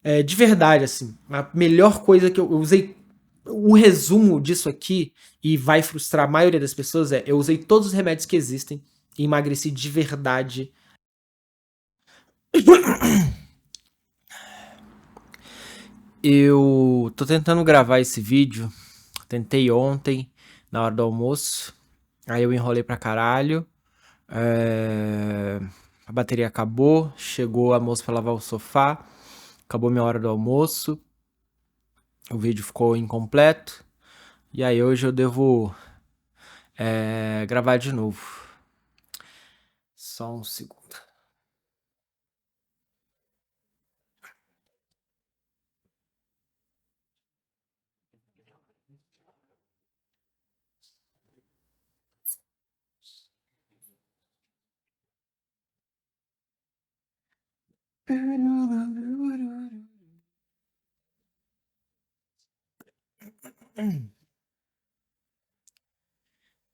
De verdade, assim, a melhor coisa que eu usei, o resumo disso aqui, e vai frustrar a maioria das pessoas, eu usei todos os remédios que existem e emagreci de verdade. Eu tô tentando gravar esse vídeo, tentei ontem, na hora do almoço, aí eu enrolei pra caralho, a bateria acabou, chegou a moça pra lavar o sofá, acabou minha hora do almoço, o vídeo ficou incompleto, e aí hoje eu devo gravar de novo. Só um segundo.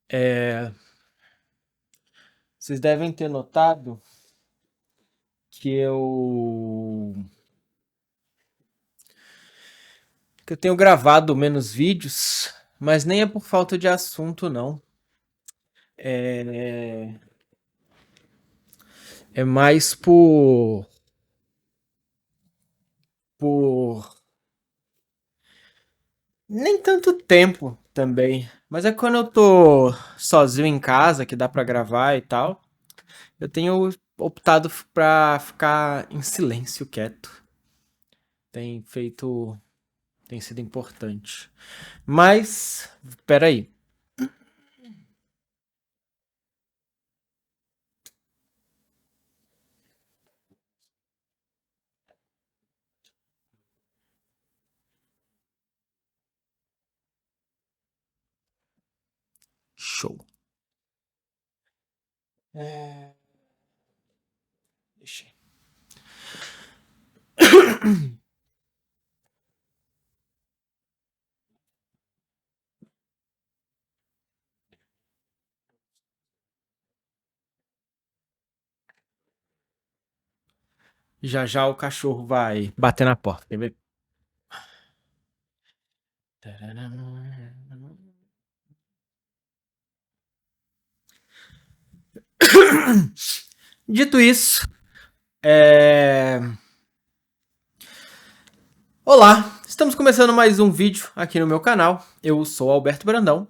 É, vocês devem ter notado que eu tenho gravado menos vídeos, mas nem é por falta de assunto, não. É, é mais por nem tanto tempo também. Mas é quando eu tô sozinho em casa, que dá pra gravar e tal, eu tenho optado pra ficar em silêncio, quieto. Tem feito, tem sido importante. Mas, peraí. Show. É, deixa. Já já o cachorro vai bater na porta. Quer ver? Dito isso, é... olá, estamos começando mais um vídeo aqui no meu canal. Eu sou Alberto Brandão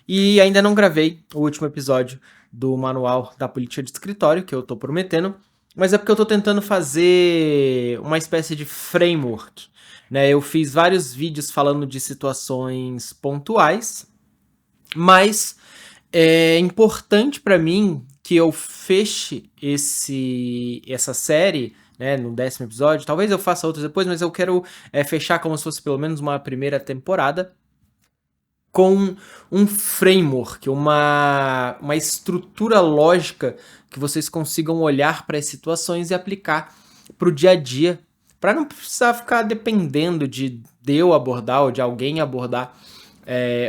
e ainda não gravei o último episódio do Manual da Política de Escritório, que eu tô prometendo, mas é porque eu tô tentando fazer uma espécie de framework, né? Eu fiz vários vídeos falando de situações pontuais, mas é importante para mim que eu feche essa série, né, no 10º episódio. Talvez eu faça outros depois, mas eu quero fechar como se fosse pelo menos uma primeira temporada com um framework, uma estrutura lógica que vocês consigam olhar para as situações e aplicar para o dia a dia, para não precisar ficar dependendo de eu abordar ou de alguém abordar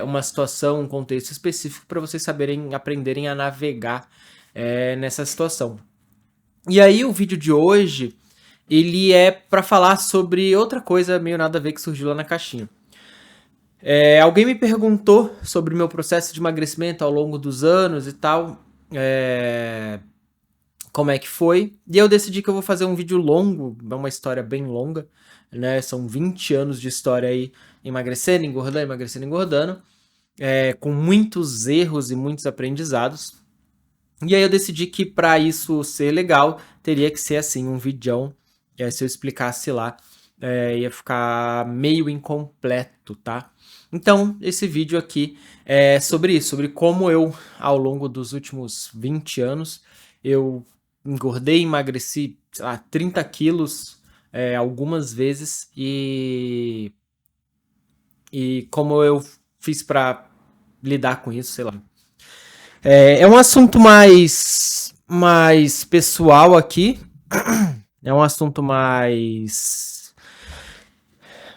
uma situação, um contexto específico para vocês saberem, aprenderem a navegar nessa situação. E aí o vídeo de hoje, ele é para falar sobre outra coisa meio nada a ver que surgiu lá na caixinha. Alguém me perguntou sobre o meu processo de emagrecimento ao longo dos anos e tal, como é que foi. E eu decidi que eu vou fazer um vídeo longo, é uma história bem longa, né? São 20 anos de história aí, emagrecendo, engordando, com muitos erros e muitos aprendizados. E aí eu decidi que para isso ser legal, teria que ser assim, um videão. Se eu explicasse lá, ia ficar meio incompleto, tá? Então, esse vídeo aqui é sobre isso, sobre como eu, ao longo dos últimos 20 anos, eu engordei, emagreci, sei lá, 30 quilos algumas vezes e como eu fiz para lidar com isso, sei lá. É um assunto mais pessoal aqui. É um assunto mais.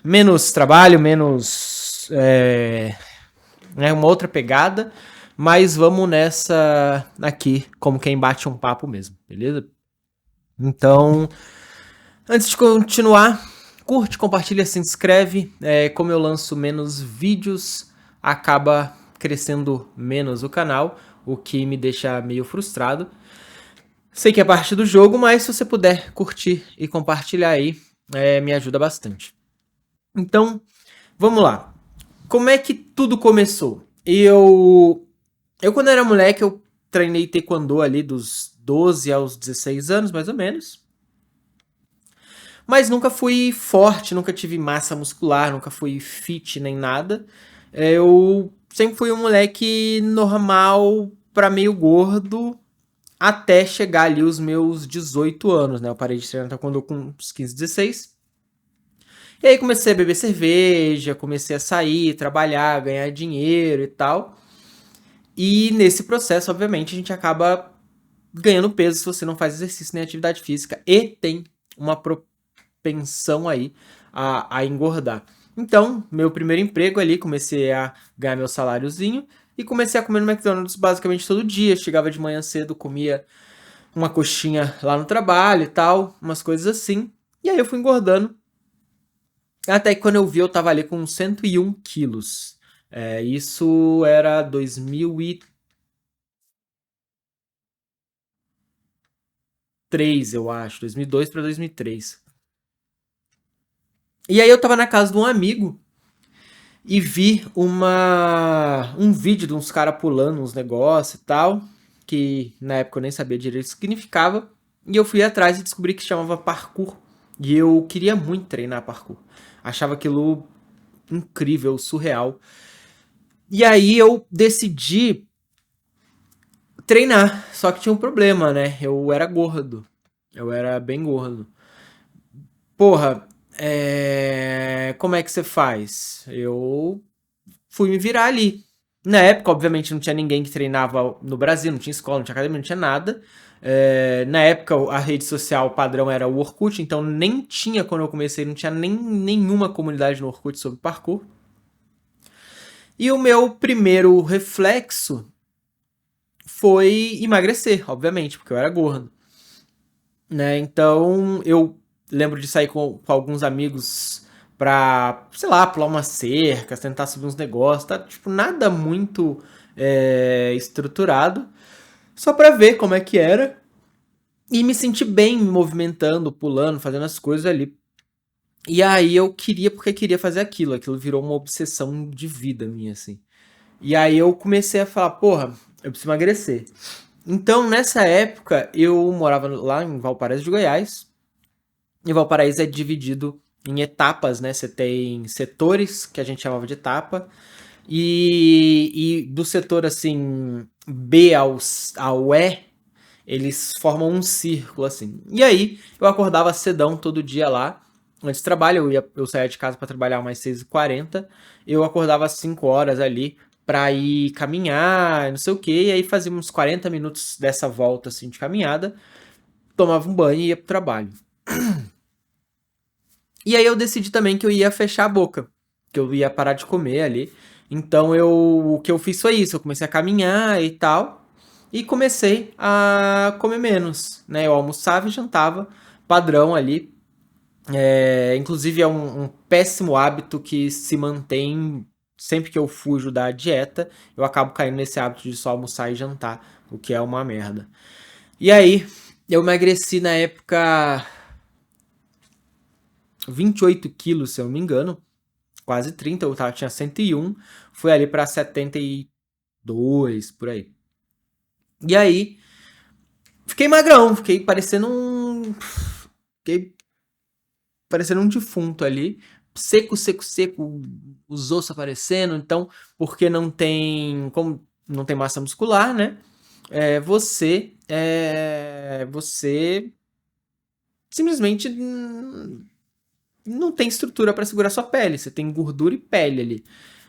Menos trabalho, menos. Uma outra pegada. Mas vamos nessa aqui, como quem bate um papo mesmo, beleza? Então, antes de continuar, Curte, compartilha, se inscreve. Como eu lanço menos vídeos, acaba crescendo menos o canal, o que me deixa meio frustrado. Sei que é parte do jogo, mas se você puder curtir e compartilhar aí, me ajuda bastante. Então, vamos lá. Como é que tudo começou? Eu quando era moleque, eu treinei taekwondo ali dos 12 aos 16 anos, mais ou menos. Mas nunca fui forte, nunca tive massa muscular, nunca fui fit nem nada. Eu sempre fui um moleque normal pra meio gordo até chegar ali os meus 18 anos, né? Eu parei de treinar taekwondo com uns 15, 16. E aí comecei a beber cerveja, comecei a sair, trabalhar, ganhar dinheiro e tal. E nesse processo, obviamente, a gente acaba ganhando peso se você não faz exercício nem atividade física e tem uma propensão aí a engordar. Então, meu primeiro emprego ali, comecei a ganhar meu saláriozinho e comecei a comer no McDonald's basicamente todo dia. Chegava de manhã cedo, comia uma coxinha lá no trabalho e tal, umas coisas assim. E aí eu fui engordando. Até que quando eu vi, eu tava ali com 101 quilos. Isso era 2003, eu acho. 2002 para 2003. E aí eu tava na casa de um amigo e vi um vídeo de uns caras pulando uns negócios e tal, que na época eu nem sabia direito o que significava. E eu fui atrás e descobri que se chamava parkour. E eu queria muito treinar parkour. Achava aquilo incrível, surreal. E aí eu decidi treinar. Só que tinha um problema, né? Eu era gordo. Eu era bem gordo. Porra, como é que você faz? Eu fui me virar ali. Na época, obviamente, não tinha ninguém que treinava no Brasil, não tinha escola, não tinha academia, não tinha nada. Na época, a rede social padrão era o Orkut, então nem tinha, quando eu comecei, não tinha nenhuma comunidade no Orkut sobre parkour. E o meu primeiro reflexo foi emagrecer, obviamente, porque eu era gordo, né? Então eu lembro de sair com alguns amigos pra, sei lá, pular umas cercas, tentar subir uns negócios, tá? Tipo, nada muito estruturado, só pra ver como é que era e me sentir bem me movimentando, pulando, fazendo as coisas ali. E aí eu queria, porque queria fazer aquilo virou uma obsessão de vida minha, assim. E aí eu comecei a falar, porra, eu preciso emagrecer. Então, nessa época, eu morava lá em Valparaíso de Goiás. E Valparaíso é dividido em etapas, né? Você tem setores, que a gente chamava de etapa. E do setor, assim, B ao E, eles formam um círculo, assim. E aí, eu acordava cedão todo dia lá. Antes do trabalho, eu saía de casa para trabalhar umas 6h40. Eu acordava às 5 horas ali para ir caminhar, não sei o que. E aí fazia uns 40 minutos dessa volta, assim, de caminhada. Tomava um banho e ia pro trabalho. E aí eu decidi também que eu ia fechar a boca. Que eu ia parar de comer ali. Então o que eu fiz foi isso. Eu comecei a caminhar e tal. E comecei a comer menos, né? Eu almoçava e jantava padrão ali. Inclusive é um péssimo hábito que se mantém sempre que eu fujo da dieta. Eu acabo caindo nesse hábito de só almoçar e jantar, o que é uma merda. E aí, eu emagreci na época 28 quilos, se eu não me engano. Quase 30, tinha 101. Fui ali pra 72, por aí. E aí, fiquei magrão, fiquei parecendo um defunto ali, seco, seco, seco, os ossos aparecendo. Então, porque como não tem massa muscular, né? Você simplesmente não tem estrutura para segurar sua pele. Você tem gordura e pele ali,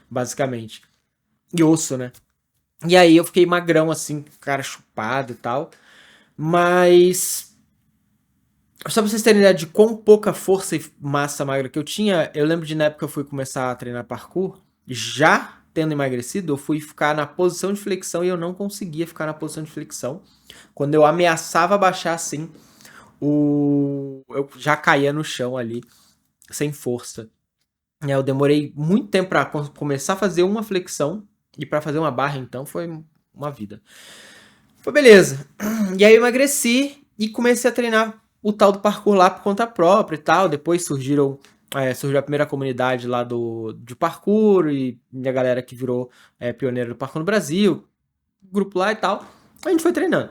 basicamente. E osso, né? E aí eu fiquei magrão, assim, cara chupado e tal. Mas só pra vocês terem ideia de quão pouca força e massa magra que eu tinha, eu lembro de na época que eu fui começar a treinar parkour, já tendo emagrecido, eu fui ficar na posição de flexão e eu não conseguia ficar na posição de flexão. Quando eu ameaçava baixar assim, eu já caía no chão ali. sem força. Eu demorei muito tempo para começar a fazer uma flexão, e para fazer uma barra, então, foi uma vida. Foi beleza. E aí eu emagreci e comecei a treinar o tal do parkour lá por conta própria e tal. Depois surgiu a primeira comunidade lá de parkour e a galera que virou pioneira do parkour no Brasil, grupo lá e tal. A gente foi treinando.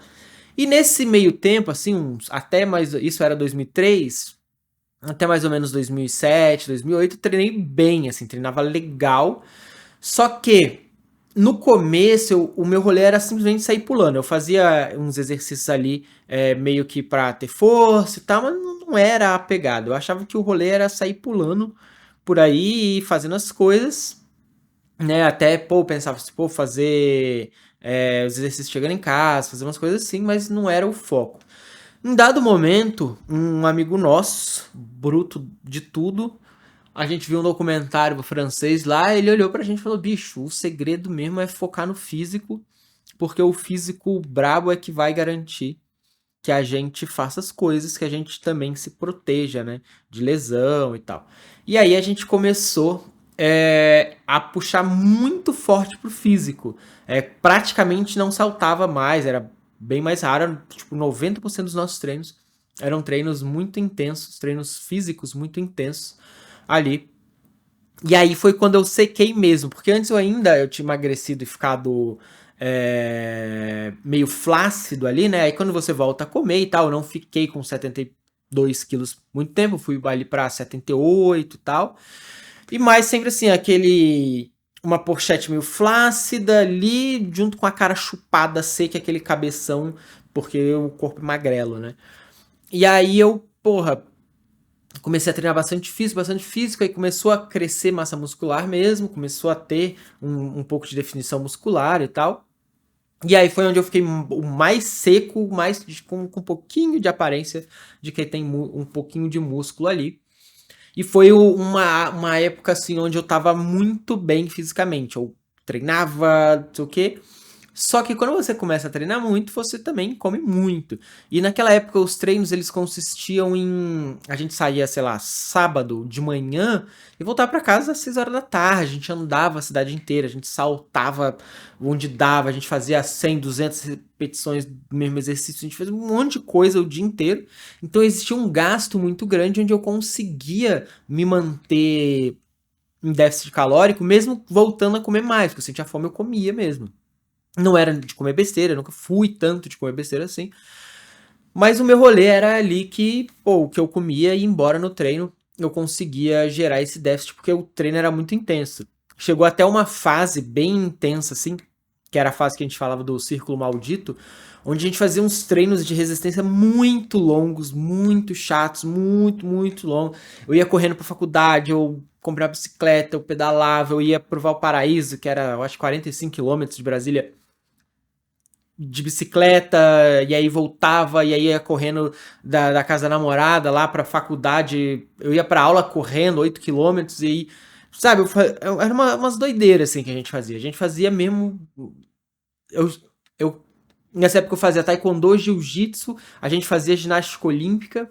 E nesse meio tempo, assim, até mais. Isso era 2003, até mais ou menos 2007, 2008, eu treinei bem, assim, treinava legal. Só que no começo o meu rolê era simplesmente sair pulando. Eu fazia uns exercícios ali meio que pra ter força e tal, mas não era a pegada. Eu achava que o rolê era sair pulando por aí e fazendo as coisas, né? Até, pô, pensava assim, pô, fazer os exercícios chegando em casa, fazer umas coisas assim, mas não era o foco. Em dado momento, um amigo nosso, bruto de tudo, a gente viu um documentário francês lá, ele olhou pra gente e falou: bicho, o segredo mesmo é focar no físico, porque o físico brabo é que vai garantir que a gente faça as coisas, que a gente também se proteja, né, de lesão e tal. E aí a gente começou a puxar muito forte pro físico. Praticamente não saltava mais, era bem mais raro, tipo 90% dos nossos treinos eram treinos muito intensos, treinos físicos muito intensos ali. E aí foi quando eu sequei mesmo, porque antes eu tinha emagrecido e ficado meio flácido ali, né? Aí quando você volta a comer e tal, eu não fiquei com 72 quilos muito tempo, fui ali pra 78 e tal. E mais sempre assim, uma pochete meio flácida ali, junto com a cara chupada, seca, aquele cabeção, porque o corpo é magrelo, né? E aí eu, porra, comecei a treinar bastante físico, aí começou a crescer massa muscular mesmo, começou a ter um pouco de definição muscular e tal. E aí foi onde eu fiquei o mais seco, com um pouquinho de aparência de quem tem um pouquinho de músculo ali. E foi uma época assim onde eu tava muito bem fisicamente. Eu treinava, não sei o quê. Só que quando você começa a treinar muito, você também come muito. E naquela época os treinos eles consistiam em a gente saía, sei lá, sábado de manhã e voltava para casa às 6 horas da tarde. A gente andava a cidade inteira, a gente saltava onde dava, a gente fazia 100, 200 repetições do mesmo exercício, a gente fazia um monte de coisa o dia inteiro. Então existia um gasto muito grande onde eu conseguia me manter em déficit calórico, mesmo voltando a comer mais, porque eu sentia fome, eu comia mesmo. Não era de comer besteira, eu nunca fui tanto de comer besteira assim. Mas o meu rolê era ali que, pô, o que eu comia e embora no treino eu conseguia gerar esse déficit porque o treino era muito intenso. Chegou até uma fase bem intensa, assim, que era a fase que a gente falava do círculo maldito, onde a gente fazia uns treinos de resistência muito longos, muito chatos, muito longos. Eu ia correndo pra faculdade, eu comprava bicicleta, eu pedalava, eu ia pro Valparaíso, que era, eu acho, 45 quilômetros de Brasília, de bicicleta, e aí voltava, e aí ia correndo da casa da namorada lá pra faculdade. Eu ia pra aula correndo 8 quilômetros e aí, sabe, era umas doideiras assim que a gente fazia. A gente fazia mesmo. Eu, eu, nessa época eu fazia taekwondo, jiu-jitsu, a gente fazia ginástica olímpica.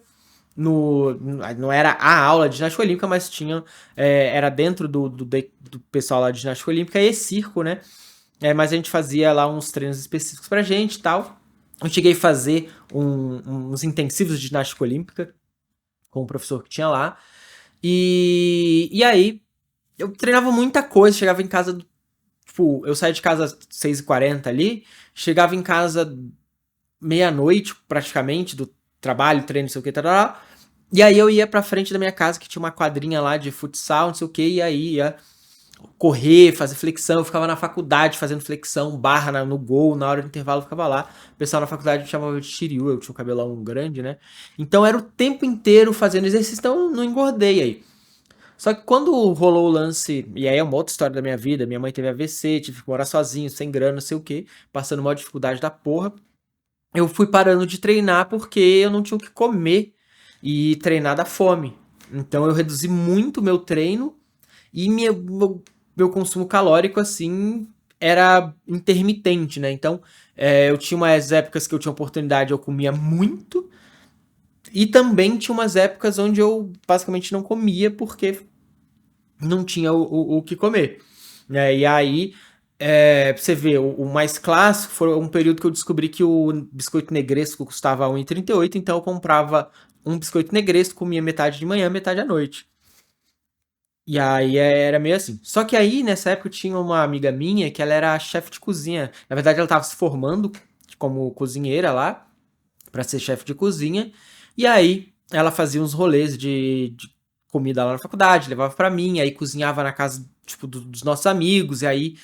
Não era a aula de ginástica olímpica, mas tinha. Era dentro do pessoal lá de ginástica olímpica e circo, né? Mas a gente fazia lá uns treinos específicos pra gente e tal. Eu cheguei a fazer uns intensivos de ginástica olímpica com o professor que tinha lá. E aí, eu treinava muita coisa, chegava em casa, tipo, eu saía de casa às 6h40 ali, chegava em casa meia-noite, praticamente, do trabalho, treino, não sei o que, tal. E aí eu ia pra frente da minha casa, que tinha uma quadrinha lá de futsal, não sei o que, e aí ia correr, fazer flexão. Eu ficava na faculdade fazendo flexão, barra no gol, na hora do intervalo eu ficava lá. O pessoal na faculdade me chamava de Shiryu, eu tinha um cabelão grande, né? Então era o tempo inteiro fazendo exercício, então não engordei aí. Só que quando rolou o lance, e aí é uma outra história da minha vida, minha mãe teve AVC, tive que morar sozinho, sem grana, não sei o que, passando uma dificuldade da porra, eu fui parando de treinar porque eu não tinha o que comer e treinar da fome. Então eu reduzi muito meu treino e meu consumo calórico, assim, era intermitente, né? Então, eu tinha umas épocas que eu tinha oportunidade, eu comia muito. E também tinha umas épocas onde eu basicamente não comia porque não tinha o que comer, né? E aí, pra você ver, o mais clássico foi um período que eu descobri que o biscoito negresco custava 1,38, então eu comprava um biscoito negresco, comia metade de manhã, metade à noite. E aí era meio assim. Só que aí, nessa época, tinha uma amiga minha que ela era chefe de cozinha. Na verdade, ela estava se formando como cozinheira lá, para ser chefe de cozinha. E aí, ela fazia uns rolês de comida lá na faculdade, levava para mim, aí cozinhava na casa, tipo, dos nossos amigos. E aí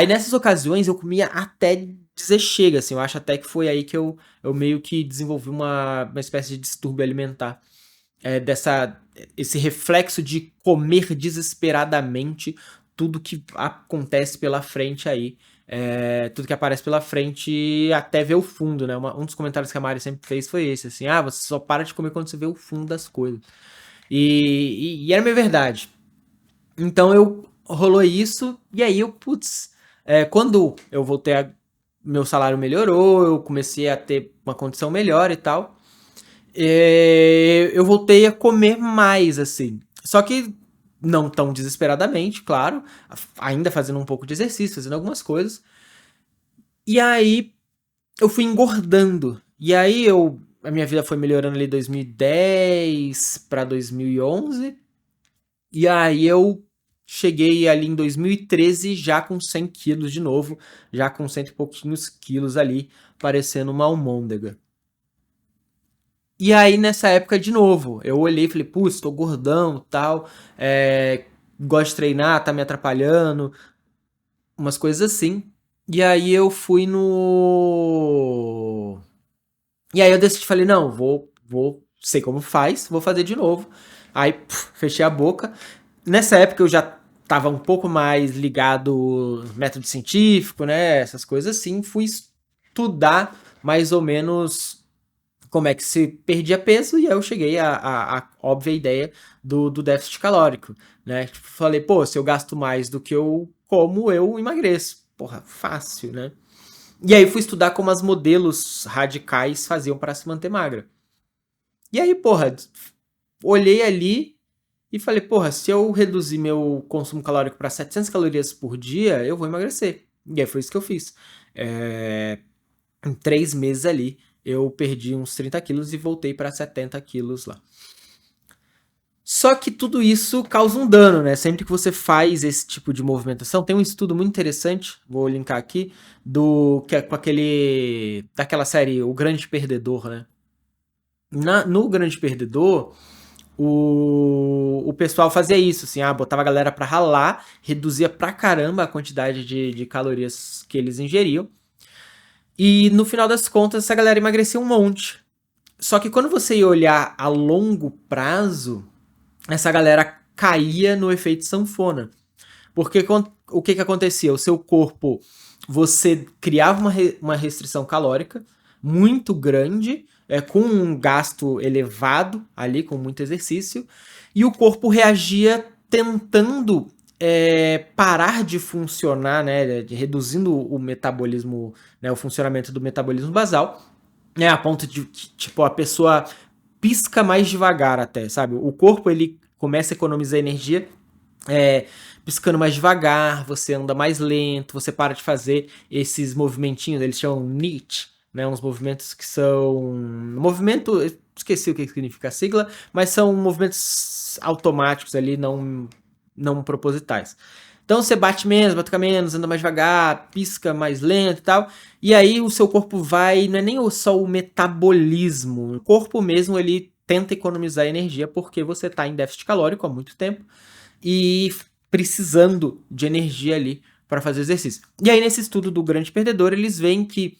nessas ocasiões, eu comia até dizer chega, assim. Eu acho até que foi aí que eu meio que desenvolvi uma espécie de distúrbio alimentar, esse reflexo de comer desesperadamente tudo que acontece pela frente aí. Tudo que aparece pela frente até ver o fundo, né? Um dos comentários que a Mari sempre fez foi esse, assim, você só para de comer quando você vê o fundo das coisas. E era minha verdade. Então rolou isso, e aí quando eu voltei meu salário melhorou, eu comecei a ter uma condição melhor e tal. Eu voltei a comer mais, assim. Só que não tão desesperadamente, claro. Ainda fazendo um pouco de exercício, fazendo algumas coisas. E aí eu fui engordando. E aí a minha vida foi melhorando ali 2010 para 2011. E aí eu cheguei ali em 2013 já com 100 quilos de novo. Já com cento e pouquinhos quilos ali, parecendo uma almôndega. E aí, nessa época, de novo, eu olhei e falei, putz, tô gordão e tal, gosto de treinar, tá me atrapalhando, umas coisas assim. E aí eu fui no... E aí eu decidi, falei, não, sei como faz, vou fazer de novo. Aí, fechei a boca. Nessa época eu já tava um pouco mais ligado ao método científico, né, essas coisas assim. Fui estudar mais ou menos como é que se perdia peso, e aí eu cheguei à óbvia ideia do déficit calórico, né? Tipo, falei, pô, se eu gasto mais do que eu como, eu emagreço. Porra, fácil, né? E aí fui estudar como as modelos radicais faziam para se manter magra. E aí, porra, olhei ali e falei, porra, se eu reduzir meu consumo calórico para 700 calorias por dia, eu vou emagrecer. E aí foi isso que eu fiz. Em 3 meses ali, eu perdi uns 30 quilos e voltei para 70 quilos lá. Só que tudo isso causa um dano, né? Sempre que você faz esse tipo de movimentação, tem um estudo muito interessante, vou linkar aqui, que é com daquela série O Grande Perdedor, né? No Grande Perdedor, o pessoal fazia isso, assim, botava a galera pra ralar, reduzia pra caramba a quantidade de calorias que eles ingeriam, e no final das contas essa galera emagrecia um monte. Só que quando você ia olhar a longo prazo, essa galera caía no efeito sanfona. Porque o que acontecia? O seu corpo, você criava uma restrição calórica muito grande, com um gasto elevado ali, com muito exercício, e o corpo reagia tentando parar de funcionar, né, reduzindo o metabolismo, né, o funcionamento do metabolismo basal, né, a ponto de que, tipo, a pessoa pisca mais devagar até, sabe? O corpo, ele começa a economizar energia piscando mais devagar, você anda mais lento, você para de fazer esses movimentinhos, eles chamam NEAT, né? Uns movimentos que são... Movimento... Esqueci o que significa a sigla, mas são movimentos automáticos ali, não propositais. Então você bate menos, batuca menos, anda mais devagar, pisca mais lento e tal. E aí o seu corpo vai... Não é nem só o metabolismo. O corpo mesmo, ele tenta economizar energia porque você está em déficit calórico há muito tempo e precisando de energia ali para fazer exercício. E aí, nesse estudo do Grande Perdedor, eles veem que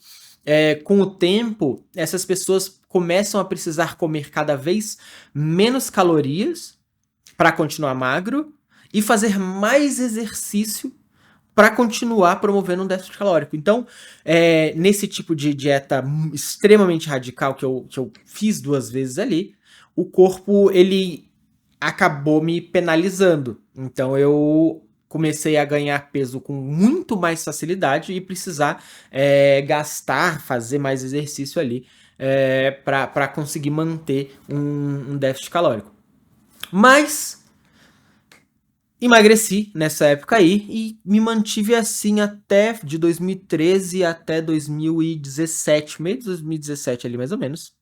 com o tempo, essas pessoas começam a precisar comer cada vez menos calorias para continuar magro e fazer mais exercício para continuar promovendo um déficit calórico. Então, nesse tipo de dieta extremamente radical que eu fiz 2 vezes ali, o corpo, ele acabou me penalizando. Então eu comecei a ganhar peso com muito mais facilidade e precisar gastar, fazer mais exercício ali para conseguir manter um déficit calórico. Mas emagreci nessa época aí e me mantive assim até de 2013 até 2017, meio de 2017 ali mais ou menos.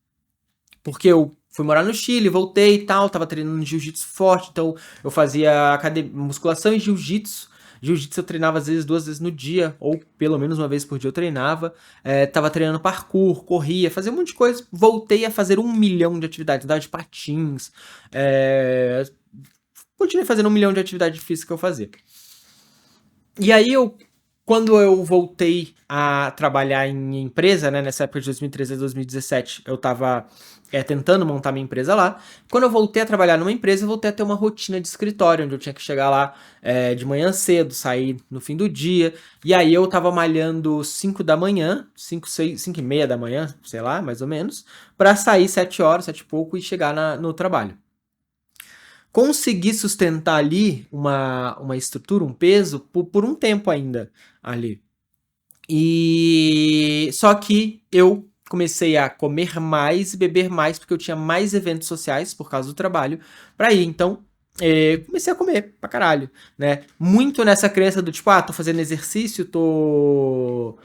Porque eu fui morar no Chile, voltei e tal, tava treinando jiu-jitsu forte, então eu fazia musculação e jiu-jitsu. Jiu-jitsu eu treinava às vezes 2 vezes no dia, ou pelo menos uma vez por dia eu treinava. Tava treinando parkour, corria, fazia um monte de coisa. Voltei a fazer 1 milhão de atividades, andava de patins. Continuei fazendo 1 milhão de atividades físicas que eu fazia. E aí quando eu voltei a trabalhar em empresa, né, nessa época de 2013 a 2017, eu tava tentando montar minha empresa lá. Quando eu voltei a trabalhar numa empresa, eu voltei a ter uma rotina de escritório, onde eu tinha que chegar lá de manhã cedo, sair no fim do dia. E aí eu tava malhando 5 da manhã, 5 e meia da manhã, sei lá, mais ou menos, pra sair 7 horas, 7 e pouco e chegar no trabalho. Consegui sustentar ali uma estrutura, um peso, por um tempo ainda ali. E só que eu comecei a comer mais e beber mais porque eu tinha mais eventos sociais por causa do trabalho pra ir. Então, comecei a comer pra caralho, né? Muito nessa crença do tipo, tô fazendo exercício, tô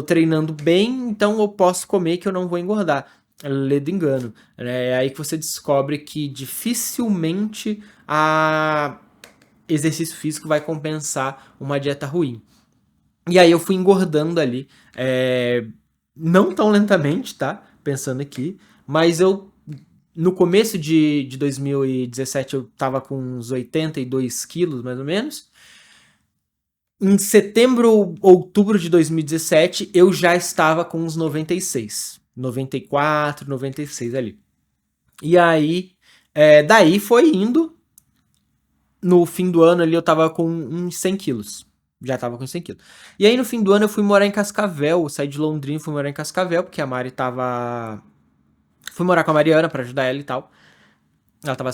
treinando bem, então eu posso comer que eu não vou engordar. Lê do engano, né? É aí que você descobre que dificilmente a exercício físico vai compensar uma dieta ruim. E aí eu fui engordando ali, não tão lentamente, tá? Pensando aqui, mas no começo de 2017 eu tava com uns 82 quilos, mais ou menos. Em setembro, outubro de 2017, eu já estava com uns 96. 94, 96 ali. E aí, daí foi indo. No fim do ano ali eu tava com uns 100 quilos. Já tava com 100 quilos. E aí no fim do ano eu fui morar em Cascavel. Eu saí de Londrina e fui morar em Cascavel, porque a Mari tava... Fui morar com a Mariana pra ajudar ela e tal. Ela tava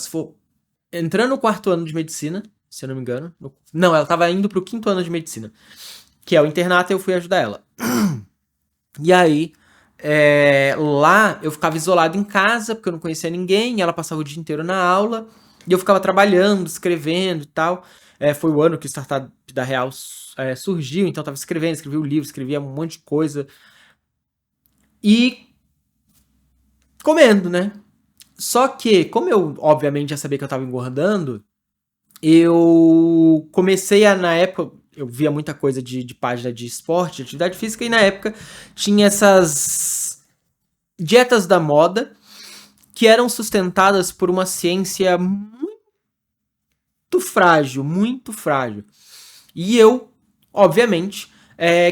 entrando no 4º ano de medicina, se eu não me engano. Não, ela tava indo pro 5º ano de medicina, que é o internato, e eu fui ajudar ela. E aí, lá eu ficava isolado em casa, porque eu não conhecia ninguém, e ela passava o dia inteiro na aula, e eu ficava trabalhando, escrevendo e tal. Foi o ano que o Startup da Real surgiu, então eu tava escrevendo, escrevia o livro, escrevia um monte de coisa. E comendo, né? Só que, como eu, obviamente, já sabia que eu tava engordando, eu comecei na época, eu via muita coisa de página de esporte, de atividade física, e na época tinha essas dietas da moda que eram sustentadas por uma ciência muito frágil, muito frágil. E eu, obviamente,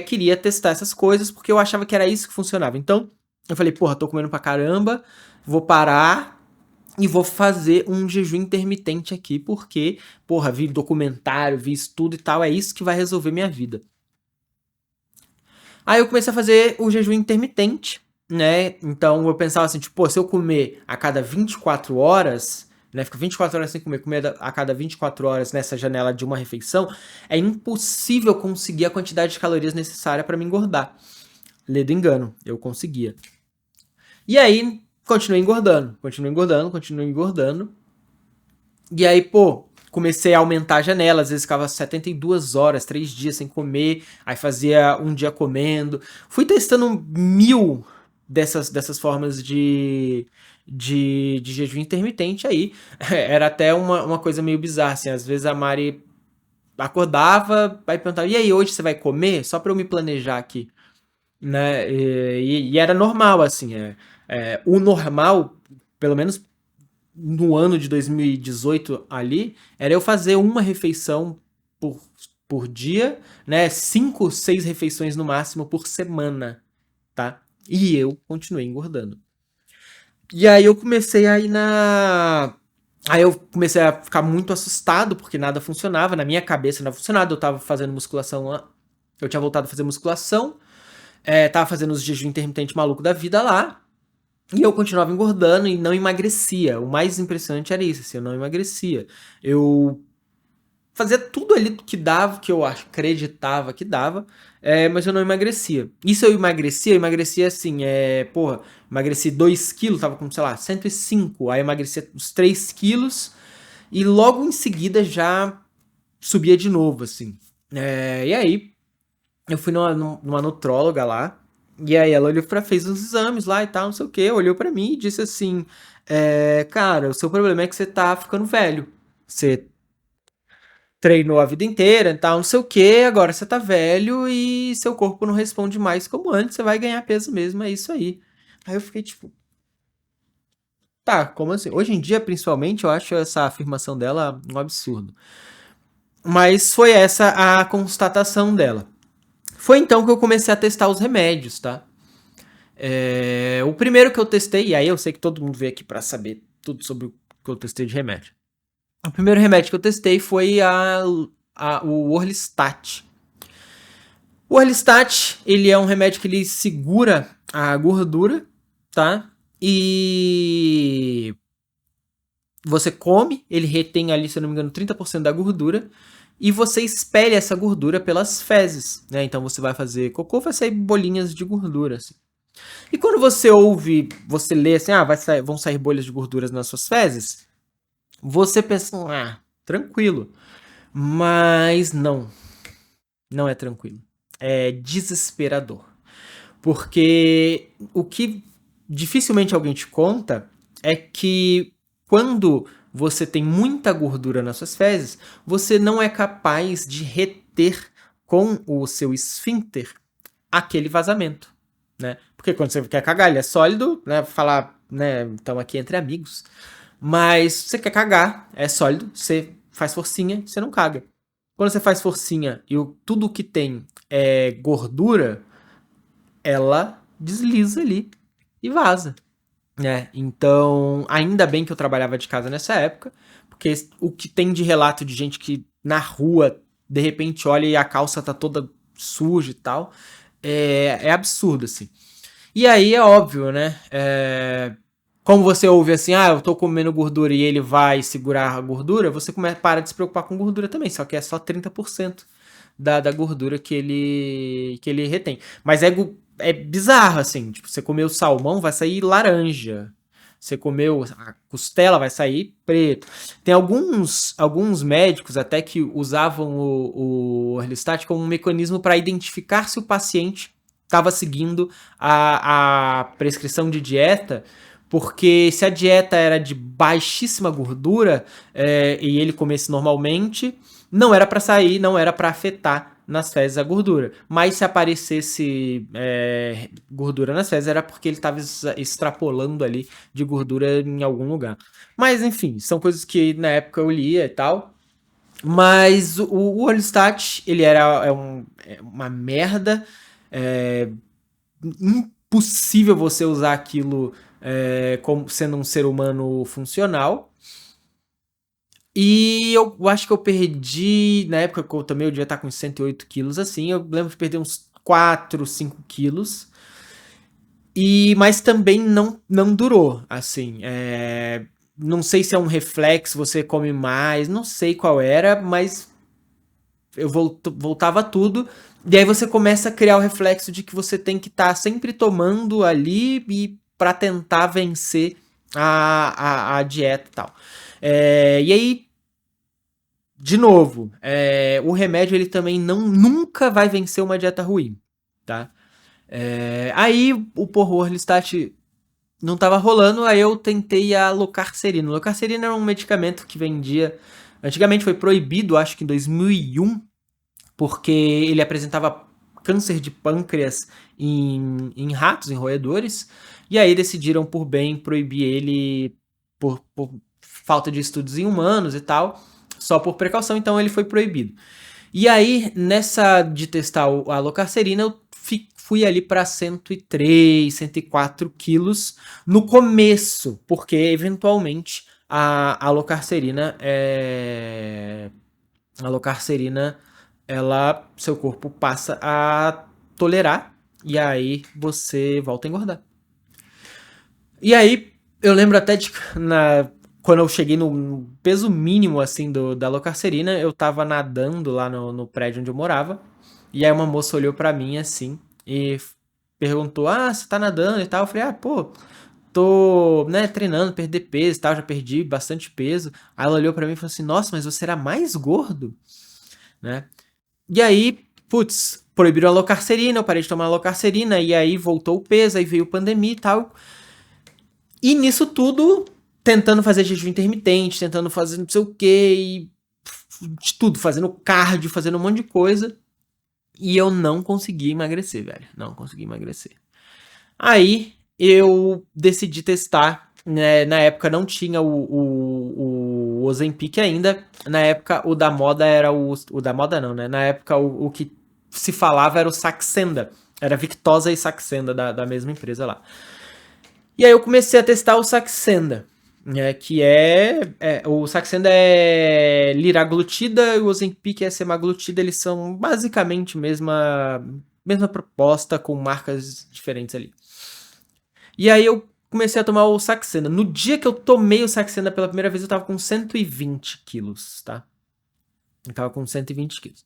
queria testar essas coisas porque eu achava que era isso que funcionava. Então, eu falei, porra, tô comendo pra caramba, vou parar e vou fazer um jejum intermitente aqui, porque, porra, vi documentário, vi estudo e tal, é isso que vai resolver minha vida. Aí eu comecei a fazer o jejum intermitente, né? Então eu pensava assim, tipo, pô, se eu comer a cada 24 horas, né? Fico 24 horas sem comer a cada 24 horas nessa janela de uma refeição, é impossível conseguir a quantidade de calorias necessária para me engordar. Lê do engano, eu conseguia. E aí, continuei engordando, continuei engordando, continuei engordando. E aí, pô, comecei a aumentar a janela, às vezes ficava 72 horas, 3 dias sem comer, aí fazia um dia comendo. Fui testando 1000 dessas formas de jejum intermitente aí. Era até uma coisa meio bizarra, assim, às vezes a Mari acordava, aí perguntava, e aí, hoje você vai comer? Só pra eu me planejar aqui, né? E era normal, assim, o normal, pelo menos no ano de 2018 ali, era eu fazer uma refeição por dia, né? 5, 6 refeições no máximo por semana, tá? E eu continuei engordando. E aí eu comecei a ir na. Aí eu comecei a ficar muito assustado, porque nada funcionava, na minha cabeça nada funcionava. Eu tava fazendo musculação lá. Eu tinha voltado a fazer musculação, tava fazendo os jejum intermitente maluco da vida lá. E eu continuava engordando e não emagrecia. O mais impressionante era isso, assim, eu não emagrecia. Eu fazia tudo ali que dava, que eu acreditava que dava, mas eu não emagrecia. Isso eu emagrecia assim, porra, emagreci 2 quilos, tava com, sei lá, 105, aí emagrecia os 3 quilos, e logo em seguida já subia de novo, assim. E aí, eu fui numa nutróloga lá, e aí ela olhou fez uns exames lá e tal, não sei o que, olhou pra mim e disse assim, cara, o seu problema é que você tá ficando velho. Você treinou a vida inteira e tal, não sei o que, agora você tá velho e seu corpo não responde mais como antes, você vai ganhar peso mesmo, é isso aí. Aí eu fiquei tipo, tá, como assim? Hoje em dia, principalmente, eu acho essa afirmação dela um absurdo. Mas foi essa a constatação dela. Foi então que eu comecei a testar os remédios, tá? O primeiro que eu testei, e aí eu sei que todo mundo veio aqui pra saber tudo sobre o que eu testei de remédio. O primeiro remédio que eu testei foi o Orlistat. O Orlistat, ele é um remédio que ele segura a gordura, tá? E você come, ele retém ali, se eu não me engano, 30% da gordura, e você expele essa gordura pelas fezes, né? Então você vai fazer cocô, vai sair bolinhas de gordura, assim. E quando você ouve, você lê assim, vão sair bolhas de gorduras nas suas fezes, você pensa, tranquilo. Mas não é tranquilo. É desesperador. Porque o que dificilmente alguém te conta é que quando você tem muita gordura nas suas fezes, você não é capaz de reter com o seu esfíncter aquele vazamento, né? Porque quando você quer cagar, ele é sólido, né? Falar, né? Estamos aqui entre amigos. Mas você quer cagar, é sólido, você faz forcinha, você não caga. Quando você faz forcinha e tudo que tem é gordura, ela desliza ali e vaza, né? Então, ainda bem que eu trabalhava de casa nessa época, porque o que tem de relato de gente que na rua, de repente olha e a calça tá toda suja e tal, é absurdo, assim. E aí é óbvio, né? Como você ouve assim, eu tô comendo gordura e ele vai segurar a gordura, você para de se preocupar com gordura também, só que é só 30% da gordura que ele retém. Mas é bizarro, assim, tipo, você comeu salmão, vai sair laranja. Você comeu a costela, vai sair preto. Tem alguns médicos até que usavam o Orlistat como um mecanismo para identificar se o paciente estava seguindo a prescrição de dieta, porque se a dieta era de baixíssima gordura e ele comesse normalmente, não era para sair, não era para afetar nas fezes a gordura. Mas se aparecesse gordura nas fezes, era porque ele estava extrapolando ali de gordura em algum lugar. Mas enfim, são coisas que na época eu lia e tal. Mas o Orlistat, ele era uma merda. É impossível você usar aquilo como sendo um ser humano funcional. E eu acho que eu perdi, na época que eu também eu devia estar com 108 quilos, assim, eu lembro de perder uns 4, 5 quilos. Mas também não durou, assim. Não sei se é um reflexo, você come mais, não sei qual era, mas eu voltava tudo. E aí você começa a criar o reflexo de que você tem que estar sempre tomando ali e para tentar vencer a dieta e tal. E aí, de novo, o remédio ele também nunca vai vencer uma dieta ruim, tá? Aí o Orlistat não tava rolando, aí eu tentei a Locarcerina. Locarcerina era um medicamento que vendia... Antigamente foi proibido, acho que em 2001, porque ele apresentava câncer de pâncreas em ratos, em roedores, e aí decidiram por bem proibir ele por falta de estudos em humanos e tal, só por precaução, então ele foi proibido. E aí, nessa de testar a Locarcerina, eu fui ali para 103, 104 quilos no começo, porque eventualmente a Locarcerina seu corpo passa a tolerar e aí você volta a engordar. E aí eu lembro até de quando eu cheguei no peso mínimo, assim, da Locarcerina, eu tava nadando lá no prédio onde eu morava. E aí uma moça olhou pra mim, assim, e perguntou, você tá nadando e tal? Eu falei, pô, tô, né, treinando, perder peso e tal, já perdi bastante peso. Aí ela olhou pra mim e falou assim, nossa, mas você era mais gordo, né? E aí, putz, proibiram a Locarcerina, eu parei de tomar a Locarcerina, e aí voltou o peso, aí veio pandemia e tal. E nisso tudo, tentando fazer jejum intermitente, tentando fazer não sei o que, de tudo, fazendo cardio, fazendo um monte de coisa. E eu não consegui emagrecer, velho. Não consegui emagrecer. Aí eu decidi testar. Né? Na época não tinha o Ozempic ainda. Na época o da moda era o da moda não, né? Na época o que se falava era o Saxenda. Era Victoza e Saxenda da mesma empresa lá. E aí eu comecei a testar o Saxenda, né, que o Saxenda é liraglutida e o Ozempic é semaglutida, eles são basicamente mesma proposta com marcas diferentes ali. E aí eu comecei a tomar o Saxenda. No dia que eu tomei o Saxenda pela primeira vez, eu tava com 120 quilos, tá? Eu tava com 120 quilos.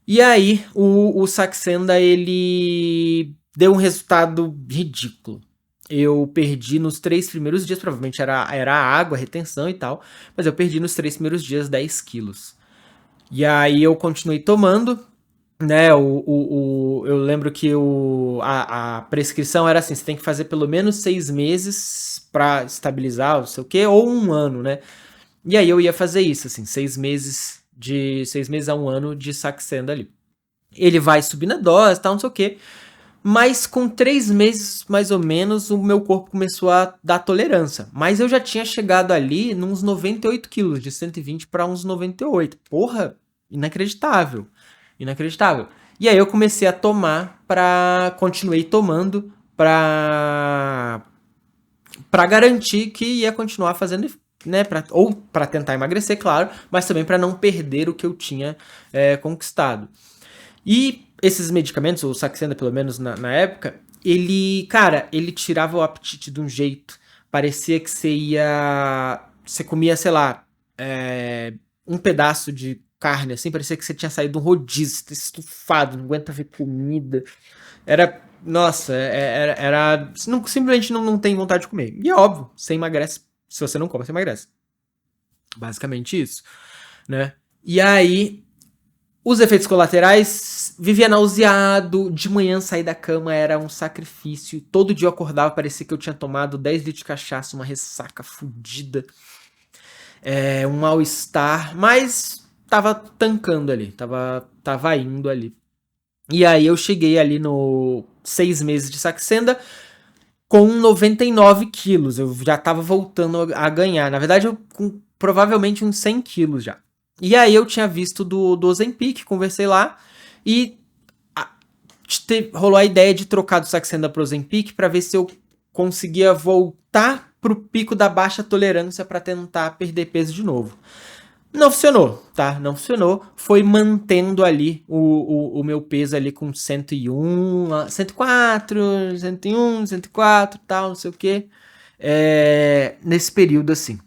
E aí o Saxenda, ele deu um resultado ridículo. Eu perdi nos 3 primeiros dias, provavelmente era a água, a retenção e tal, mas eu perdi nos 3 primeiros dias 10 quilos. E aí eu continuei tomando, né, eu lembro que a prescrição era assim, você tem que fazer pelo menos 6 meses pra estabilizar, não sei o quê, ou 1 ano, né. E aí eu ia fazer isso, assim, 6 meses a 1 ano de Saxenda ali. Ele vai subindo a dose, tal, não sei o quê. Mas com 3 meses, mais ou menos, o meu corpo começou a dar tolerância. Mas eu já tinha chegado ali nos 98 quilos, de 120 para uns 98. Porra, inacreditável. Inacreditável. E aí eu comecei a tomar continuei tomando pra garantir que ia continuar fazendo, né, ou para tentar emagrecer, claro, mas também para não perder o que eu tinha conquistado. E esses medicamentos, o Saxenda pelo menos na época, ele tirava o apetite de um jeito. Parecia que você comia, sei lá, um pedaço de carne, assim, parecia que você tinha saído de um rodízio, estufado, não aguenta ver comida. Nossa, simplesmente não tem vontade de comer. E é óbvio, você emagrece, se você não come, você emagrece. Basicamente isso, né? E aí, os efeitos colaterais, vivia nauseado, de manhã sair da cama era um sacrifício, todo dia eu acordava, parecia que eu tinha tomado 10 litros de cachaça, uma ressaca fodida, um mal-estar, mas tava tancando ali, tava indo ali. E aí eu cheguei ali no 6 meses de Saxenda com 99 quilos, eu já tava voltando a ganhar, na verdade eu com provavelmente uns 100 quilos já. E aí eu tinha visto do Ozempic, conversei lá e rolou a ideia de trocar do Saxenda pro Ozempic para ver se eu conseguia voltar pro pico da baixa tolerância para tentar perder peso de novo. Não funcionou, tá? Não funcionou. Foi mantendo ali o meu peso ali com 101, 104, 101, 104, tal, não sei o que. Nesse período assim.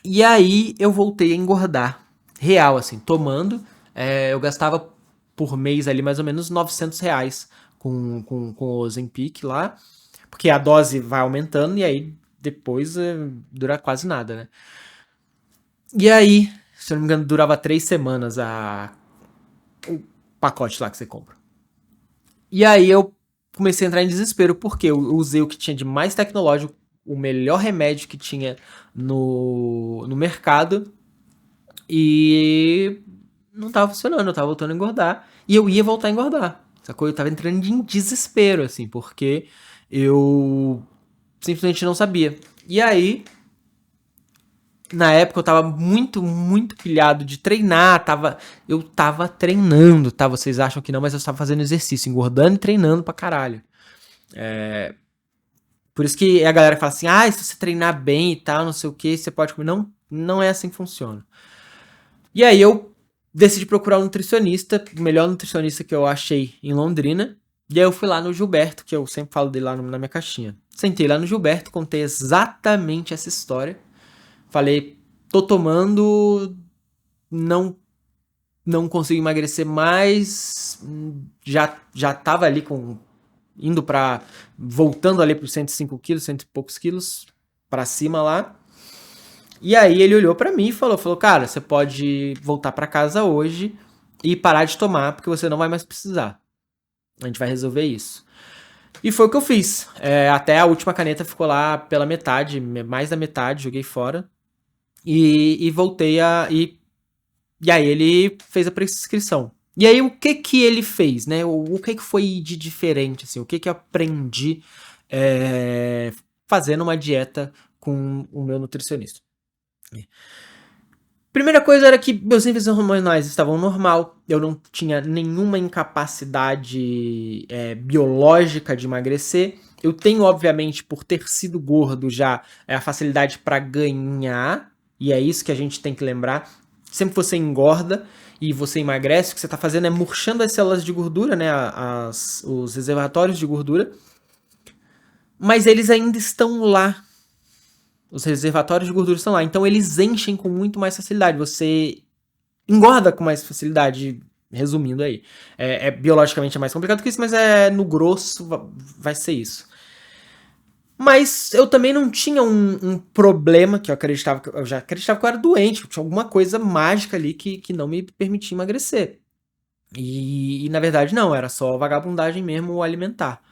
E aí eu voltei a engordar. Real, assim, tomando. Eu gastava por mês ali mais ou menos R$ 900 com o Ozempic lá. Porque a dose vai aumentando e aí depois dura quase nada, né? E aí, se eu não me engano, durava 3 semanas o pacote lá que você compra. E aí eu comecei a entrar em desespero, porque eu usei o que tinha de mais tecnológico, o melhor remédio que tinha no mercado, e não tava funcionando, eu tava voltando a engordar, e eu ia voltar a engordar, sacou? Eu tava entrando em desespero, assim, porque eu simplesmente não sabia. E aí, na época eu tava muito, muito pilhado de treinar, eu tava treinando, tá? Vocês acham que não, mas eu tava fazendo exercício, engordando e treinando pra caralho. Por isso que a galera fala assim, se você treinar bem e tal, não sei o que, você pode comer. Não, não é assim que funciona. E aí eu decidi procurar um nutricionista, o melhor nutricionista que eu achei em Londrina. E aí eu fui lá no Gilberto, que eu sempre falo dele lá na minha caixinha. Sentei lá no Gilberto, contei exatamente essa história. Falei, tô tomando, não não consigo emagrecer mais, já tava ali indo pra, voltando ali pros 105 quilos, cento e poucos quilos, pra cima lá. E aí ele olhou pra mim e falou, cara, você pode voltar pra casa hoje e parar de tomar, porque você não vai mais precisar. A gente vai resolver isso. E foi o que eu fiz. Até a última caneta ficou lá pela metade, mais da metade, joguei fora. E voltei a. E aí ele fez a prescrição. E aí o que ele fez, né? O que foi de diferente, assim? O que eu aprendi fazendo uma dieta com o meu nutricionista? Primeira coisa era que meus níveis hormonais estavam normal, eu não tinha nenhuma incapacidade biológica de emagrecer. Eu tenho, obviamente, por ter sido gordo já, a facilidade para ganhar, e é isso que a gente tem que lembrar. Sempre que você engorda e você emagrece, o que você está fazendo é murchando as células de gordura, né, os reservatórios de gordura, mas eles ainda estão lá. Os reservatórios de gordura estão lá, então eles enchem com muito mais facilidade. Você engorda com mais facilidade, resumindo aí. Biologicamente é mais complicado que isso, mas no grosso vai ser isso. Mas eu também não tinha um problema que eu já acreditava que eu era doente, que tinha alguma coisa mágica ali que não me permitia emagrecer. E na verdade não, era só vagabundagem mesmo alimentar.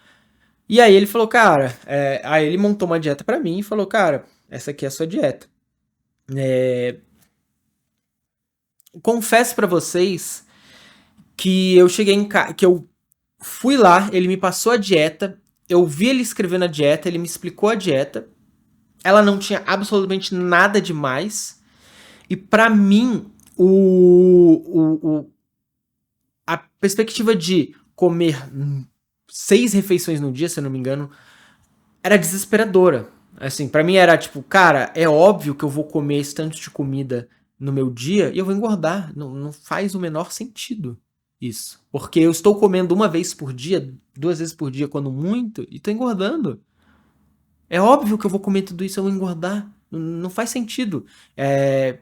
E aí ele falou, cara, aí ele montou uma dieta pra mim e falou, cara, essa aqui é a sua dieta. Confesso pra vocês que eu cheguei em casa, que eu fui lá, ele me passou a dieta, eu vi ele escrevendo a dieta, ele me explicou a dieta, ela não tinha absolutamente nada demais, e pra mim, a perspectiva de comer 6 refeições no dia, se eu não me engano, era desesperadora. Assim, pra mim era tipo, cara, é óbvio que eu vou comer esse tanto de comida no meu dia e eu vou engordar. Não faz o menor sentido isso. Porque eu estou comendo uma vez por dia, 2 vezes por dia, quando muito, e tô engordando. É óbvio que eu vou comer tudo isso e eu vou engordar. Não faz sentido.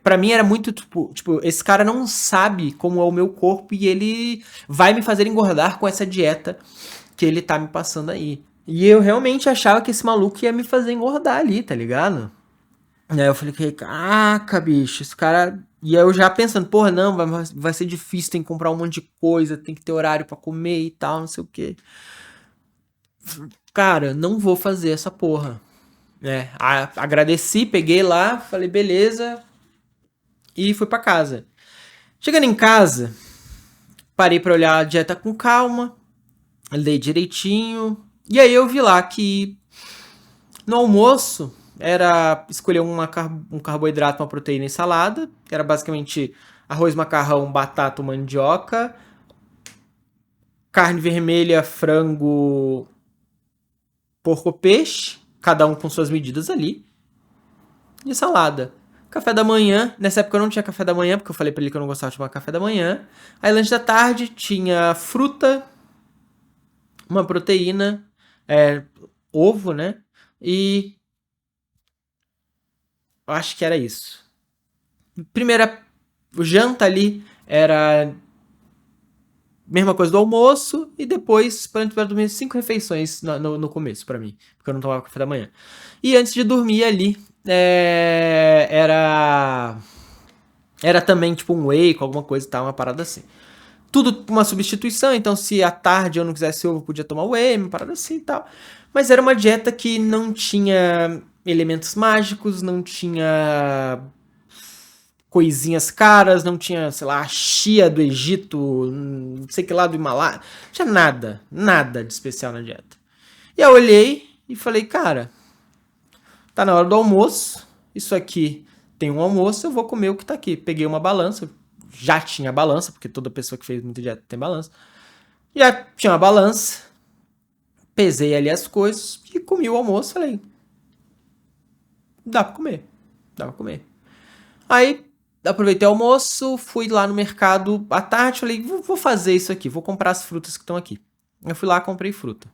Para mim era muito tipo, esse cara não sabe como é o meu corpo e ele vai me fazer engordar com essa dieta que ele tá me passando aí. E eu realmente achava que esse maluco ia me fazer engordar ali, tá ligado? E aí eu falei, caraca, bicho, esse cara. E aí eu já pensando, porra, não, vai ser difícil, tem que comprar um monte de coisa, tem que ter horário pra comer e tal, não sei o quê. Cara, não vou fazer essa porra. Agradeci, peguei lá, falei, beleza, e fui pra casa. Chegando em casa, parei pra olhar a dieta com calma, dei direitinho, e aí eu vi lá que no almoço era escolher um carboidrato, uma proteína e salada, que era basicamente arroz, macarrão, batata, mandioca, carne vermelha, frango, porco ou peixe, cada um com suas medidas ali, e salada. Café da manhã, nessa época eu não tinha café da manhã, porque eu falei pra ele que eu não gostava de tomar café da manhã. Aí lanche da tarde tinha fruta, uma proteína, ovo, né? E eu acho que era isso. Primeira janta ali era mesma coisa do almoço e depois para dormir 5 refeições no começo para mim, porque eu não tomava café da manhã. E antes de dormir ali era também tipo um whey com alguma coisa e tal, uma parada assim. Tudo uma substituição, então se à tarde eu não quisesse ovo, eu podia tomar whey, uma parada assim e tal. Mas era uma dieta que não tinha elementos mágicos, não tinha coisinhas caras, não tinha, sei lá, a chia do Egito, não sei que lá do Himalaia. Não tinha nada de especial na dieta. E eu olhei e falei, cara, tá na hora do almoço, isso aqui tem um almoço, eu vou comer o que tá aqui. Peguei uma balança, já tinha balança, porque toda pessoa que fez muita dieta tem balança. Já tinha uma balança, pesei ali as coisas e comi o almoço, falei, dá pra comer, dá pra comer. Aí aproveitei o almoço, fui lá no mercado à tarde, falei, vou fazer isso aqui, vou comprar as frutas que estão aqui. Eu fui lá, comprei fruta.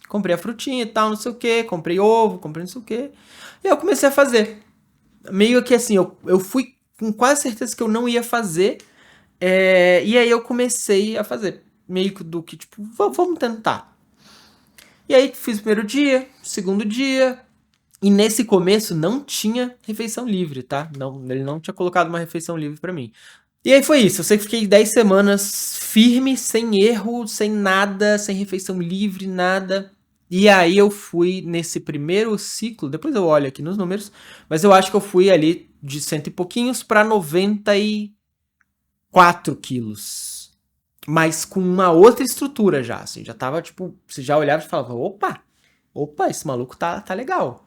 Comprei a frutinha e tal, não sei o que, comprei ovo, comprei não sei o que. E eu comecei a fazer. meio que assim, eu fui com quase certeza que eu não ia fazer, e aí eu comecei a fazer. Meio que do que, tipo, vamos tentar. E aí fiz o primeiro dia, segundo dia, e nesse começo não tinha refeição livre, tá? Não, ele não tinha colocado uma refeição livre pra mim. E aí foi isso, eu sei que fiquei 10 semanas firme, sem erro, sem nada, sem refeição livre, nada. E aí eu fui nesse primeiro ciclo, depois eu olho aqui nos números, mas eu acho que eu fui ali de cento e pouquinhos pra 94 quilos. Mas com uma outra estrutura já, assim, já tava tipo, você já olhava e falava, opa, esse maluco tá legal.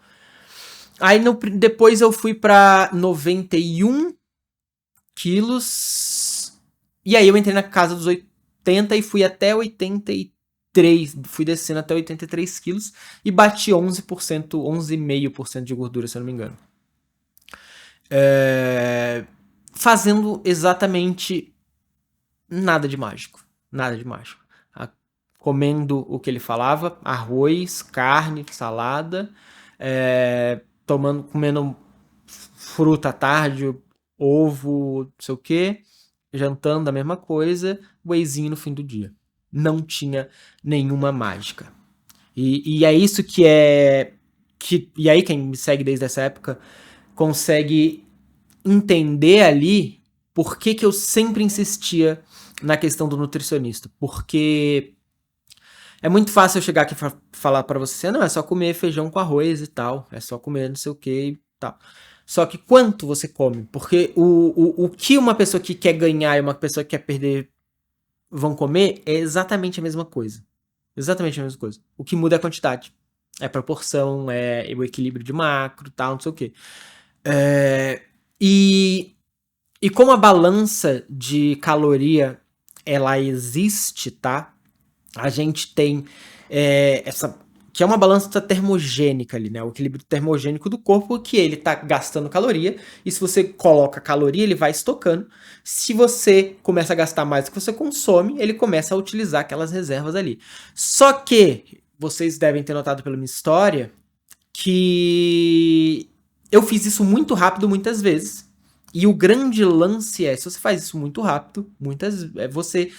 Aí depois eu fui pra 91 quilos. E aí eu entrei na casa dos 80 e fui até 83. Fui descendo até 83 quilos e bati 11%, 11,5% de gordura, se eu não me engano. Fazendo exatamente nada de mágico. Nada de mágico. Comendo o que ele falava: arroz, carne, salada, comendo fruta à tarde, ovo, não sei o que, jantando a mesma coisa, wheyzinho no fim do dia. Não tinha nenhuma mágica. E é isso que é. E aí, quem me segue desde essa época consegue entender ali por que eu sempre insistia na questão do nutricionista. Porque é muito fácil eu chegar aqui e falar pra você, não, é só comer feijão com arroz e tal, é só comer não sei o que e tal. Só que quanto você come? Porque o que uma pessoa que quer ganhar e uma pessoa que quer perder vão comer é exatamente a mesma coisa. Exatamente a mesma coisa. O que muda é a quantidade. É a proporção, é o equilíbrio de macro, tal, não sei o quê. E como a balança de caloria ela existe, tá? A gente tem essa que é uma balança termogênica ali, né? O equilíbrio termogênico do corpo, que ele tá gastando caloria, e se você coloca caloria, ele vai estocando. Se você começa a gastar mais do que você consome, ele começa a utilizar aquelas reservas ali. Só que vocês devem ter notado pela minha história que eu fiz isso muito rápido muitas vezes. E o grande lance é, se você faz isso muito rápido, você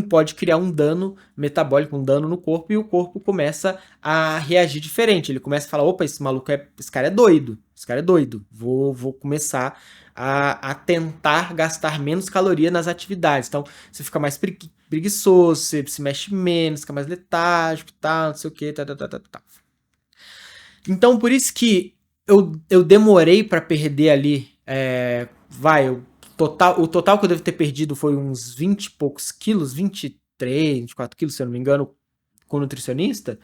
pode criar um dano metabólico, um dano no corpo, e o corpo começa a reagir diferente. Ele começa a falar, opa, esse cara é doido, vou começar a tentar gastar menos caloria nas atividades. Então, você fica mais preguiçoso, você se mexe menos, fica mais letárgico, tal, não sei o que, tá. Então, por isso que eu demorei pra perder ali. O total que eu devo ter perdido foi uns 20 e poucos quilos, 23, 24 quilos, se eu não me engano, com o nutricionista.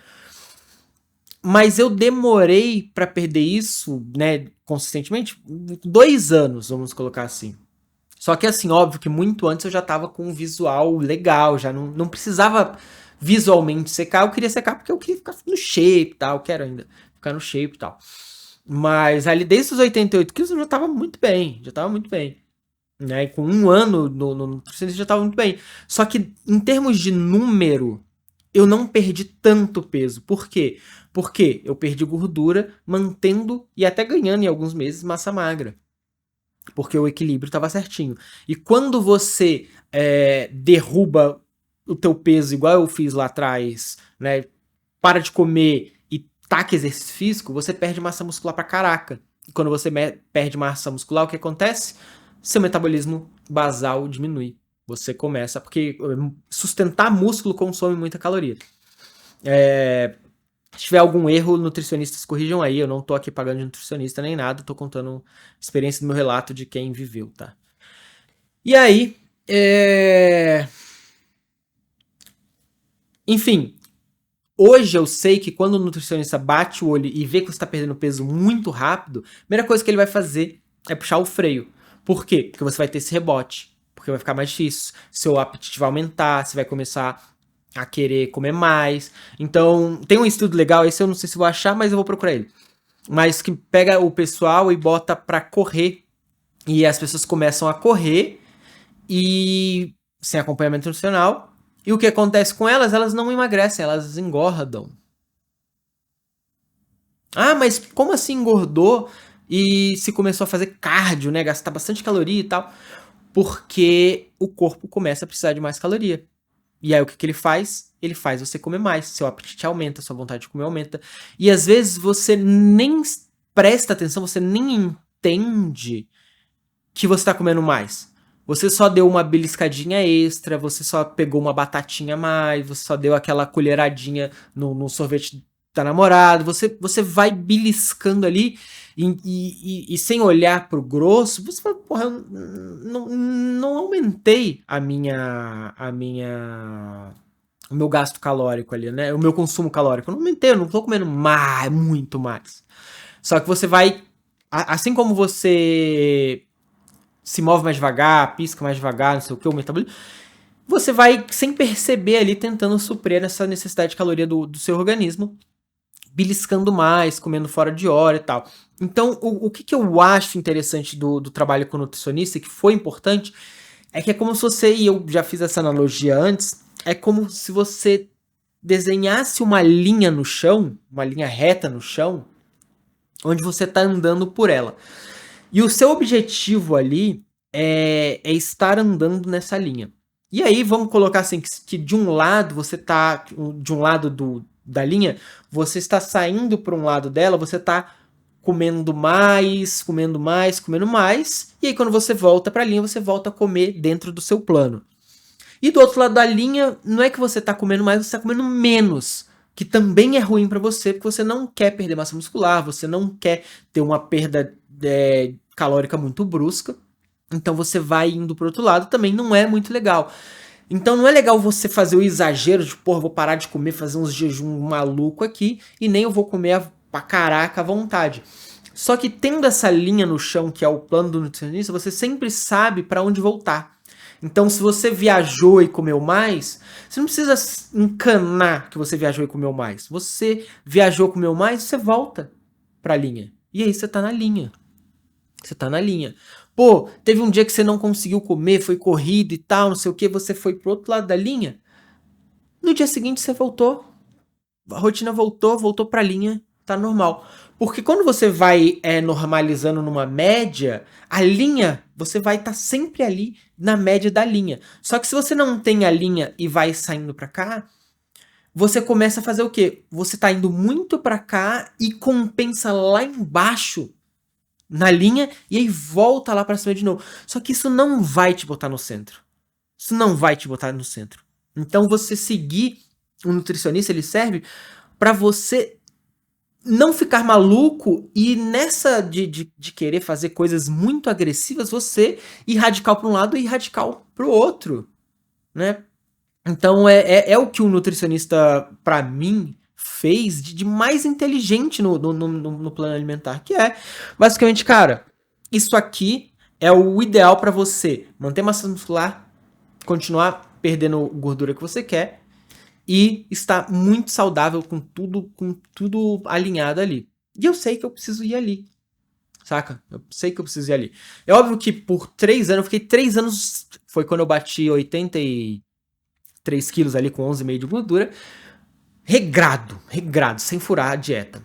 Mas eu demorei pra perder isso, né, consistentemente, 2 anos, vamos colocar assim. Só que assim, óbvio que muito antes eu já tava com um visual legal, já não precisava visualmente secar, eu queria secar porque eu queria ficar no shape e tal, quero ainda ficar no shape e tal. Mas ali desde os 88 quilos eu já tava muito bem, né? E com um ano no nutricionista já tava muito bem. Só que em termos de número, eu não perdi tanto peso. Por quê? Porque eu perdi gordura mantendo e até ganhando em alguns meses massa magra. Porque o equilíbrio estava certinho. E quando você derruba o teu peso, igual eu fiz lá atrás, né? Para de comer e taca exercício físico, você perde massa muscular pra caraca. E quando você perde massa muscular, o que acontece? Seu metabolismo basal diminui. Você começa, porque sustentar músculo consome muita caloria. Se tiver algum erro, nutricionistas corrijam aí. Eu não tô aqui pagando de nutricionista nem nada, tô contando a experiência do meu relato de quem viveu, tá? E aí, enfim, hoje eu sei que quando o nutricionista bate o olho e vê que você tá perdendo peso muito rápido, a primeira coisa que ele vai fazer é puxar o freio. Por quê? Porque você vai ter esse rebote. Porque vai ficar mais difícil. Seu apetite vai aumentar, você vai começar a querer comer mais. Então, tem um estudo legal, esse eu não sei se vou achar, mas eu vou procurar ele. Mas que pega o pessoal e bota pra correr. E as pessoas começam a correr e sem acompanhamento nutricional. E o que acontece com elas? Elas não emagrecem, elas engordam. Ah, mas como assim engordou? e se começou a fazer cardio, né, gastar bastante caloria e tal, porque o corpo começa a precisar de mais caloria. E aí o que ele faz? Ele faz você comer mais, seu apetite aumenta, sua vontade de comer aumenta. E às vezes você nem presta atenção, você nem entende que você tá comendo mais. Você só deu uma beliscadinha extra, você só pegou uma batatinha a mais, você só deu aquela colheradinha no sorvete da namorada, você vai beliscando ali e sem olhar pro grosso, você fala, porra, eu não aumentei o meu gasto calórico ali, né? O meu consumo calórico. Eu não aumentei, eu não tô comendo mais, muito mais. Só que você vai, assim como você se move mais devagar, pisca mais devagar, não sei o que, o metabolismo, você vai, sem perceber ali, tentando suprir essa necessidade de caloria do seu organismo, beliscando mais, comendo fora de hora e tal. Então, o que eu acho interessante do trabalho com nutricionista, que foi importante, é que é como se você, e eu já fiz essa analogia antes, é como se você desenhasse uma linha no chão, uma linha reta no chão, onde você está andando por ela. E o seu objetivo ali é estar andando nessa linha. E aí, vamos colocar assim, que de um lado você tá. De um lado da linha, você está saindo para um lado dela, você está comendo mais, comendo mais, comendo mais. E aí, quando você volta para a linha, você volta a comer dentro do seu plano. E do outro lado da linha, não é que você está comendo mais, você está comendo menos. Que também é ruim para você, porque você não quer perder massa muscular, você não quer ter uma perda calórica muito brusca. Então você vai indo pro outro lado, também não é muito legal. Então não é legal você fazer o exagero de, porra, vou parar de comer, fazer uns jejum maluco aqui, e nem eu vou comer pra caraca à vontade. Só que tendo essa linha no chão, que é o plano do nutricionista, você sempre sabe para onde voltar. Então, se você viajou e comeu mais, você não precisa encanar que você viajou e comeu mais. Você viajou, comeu mais, você volta pra linha. E aí você tá na linha. Você tá na linha. Pô, teve um dia que você não conseguiu comer, foi corrido e tal, não sei o que, você foi pro outro lado da linha. No dia seguinte você voltou. A rotina voltou pra linha, tá normal. Porque quando você vai normalizando numa média, a linha, você vai estar sempre ali na média da linha. Só que se você não tem a linha e vai saindo pra cá, você começa a fazer o quê? Você tá indo muito pra cá e compensa lá embaixo na linha e aí volta lá pra cima de novo. Só que isso não vai te botar no centro. Isso não vai te botar no centro. Então você seguir um nutricionista, ele serve pra você não ficar maluco e nessa de querer fazer coisas muito agressivas, você ir radical para um lado e ir radical para o outro, né? Então é o que o nutricionista, para mim, fez de mais inteligente no plano alimentar, que é, basicamente, cara, isso aqui é o ideal para você manter massa muscular, continuar perdendo gordura que você quer, e está muito saudável com tudo alinhado ali. E eu sei que eu preciso ir ali, saca? Eu sei que eu preciso ir ali. É óbvio que por 3 anos, eu fiquei 3 anos, foi quando eu bati 83 quilos ali com 11,5 de gordura, regrado, sem furar a dieta.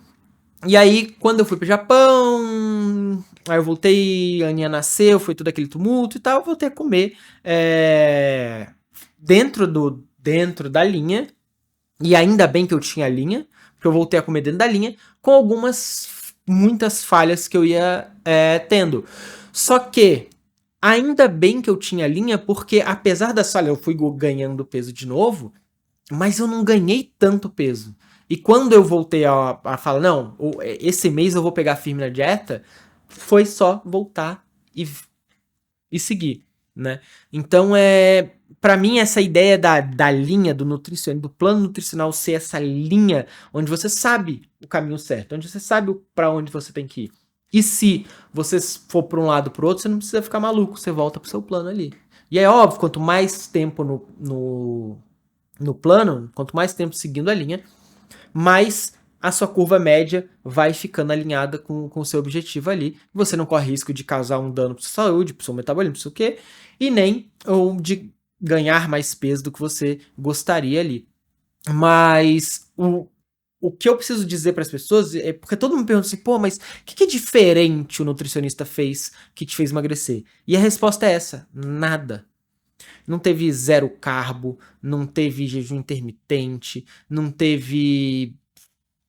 E aí, quando eu fui pro Japão, aí eu voltei, a Aninha nasceu, foi tudo aquele tumulto e tal, eu voltei a comer dentro da linha, e ainda bem que eu tinha linha, porque eu voltei a comer dentro da linha, com muitas falhas que eu ia tendo. Só que, ainda bem que eu tinha linha, porque apesar das falhas, eu fui ganhando peso de novo, mas eu não ganhei tanto peso. E quando eu voltei a falar, não, esse mês eu vou pegar firme na dieta, foi só voltar e seguir, né? Então, para mim, essa ideia da linha do nutricionista, do plano nutricional ser essa linha onde você sabe o caminho certo, onde você sabe para onde você tem que ir. E se você for para um lado para o outro, você não precisa ficar maluco, você volta pro seu plano ali. E é óbvio, quanto mais tempo no plano, quanto mais tempo seguindo a linha, mais a sua curva média vai ficando alinhada com o seu objetivo ali. Você não corre risco de causar um dano para sua saúde, para o seu metabolismo, não sei o quê, e nem ou de ganhar mais peso do que você gostaria ali. Mas o que eu preciso dizer para as pessoas é porque todo mundo pergunta assim, pô, mas o que é diferente o nutricionista fez que te fez emagrecer? E a resposta é essa: nada. Não teve zero carbo, não teve jejum intermitente, não teve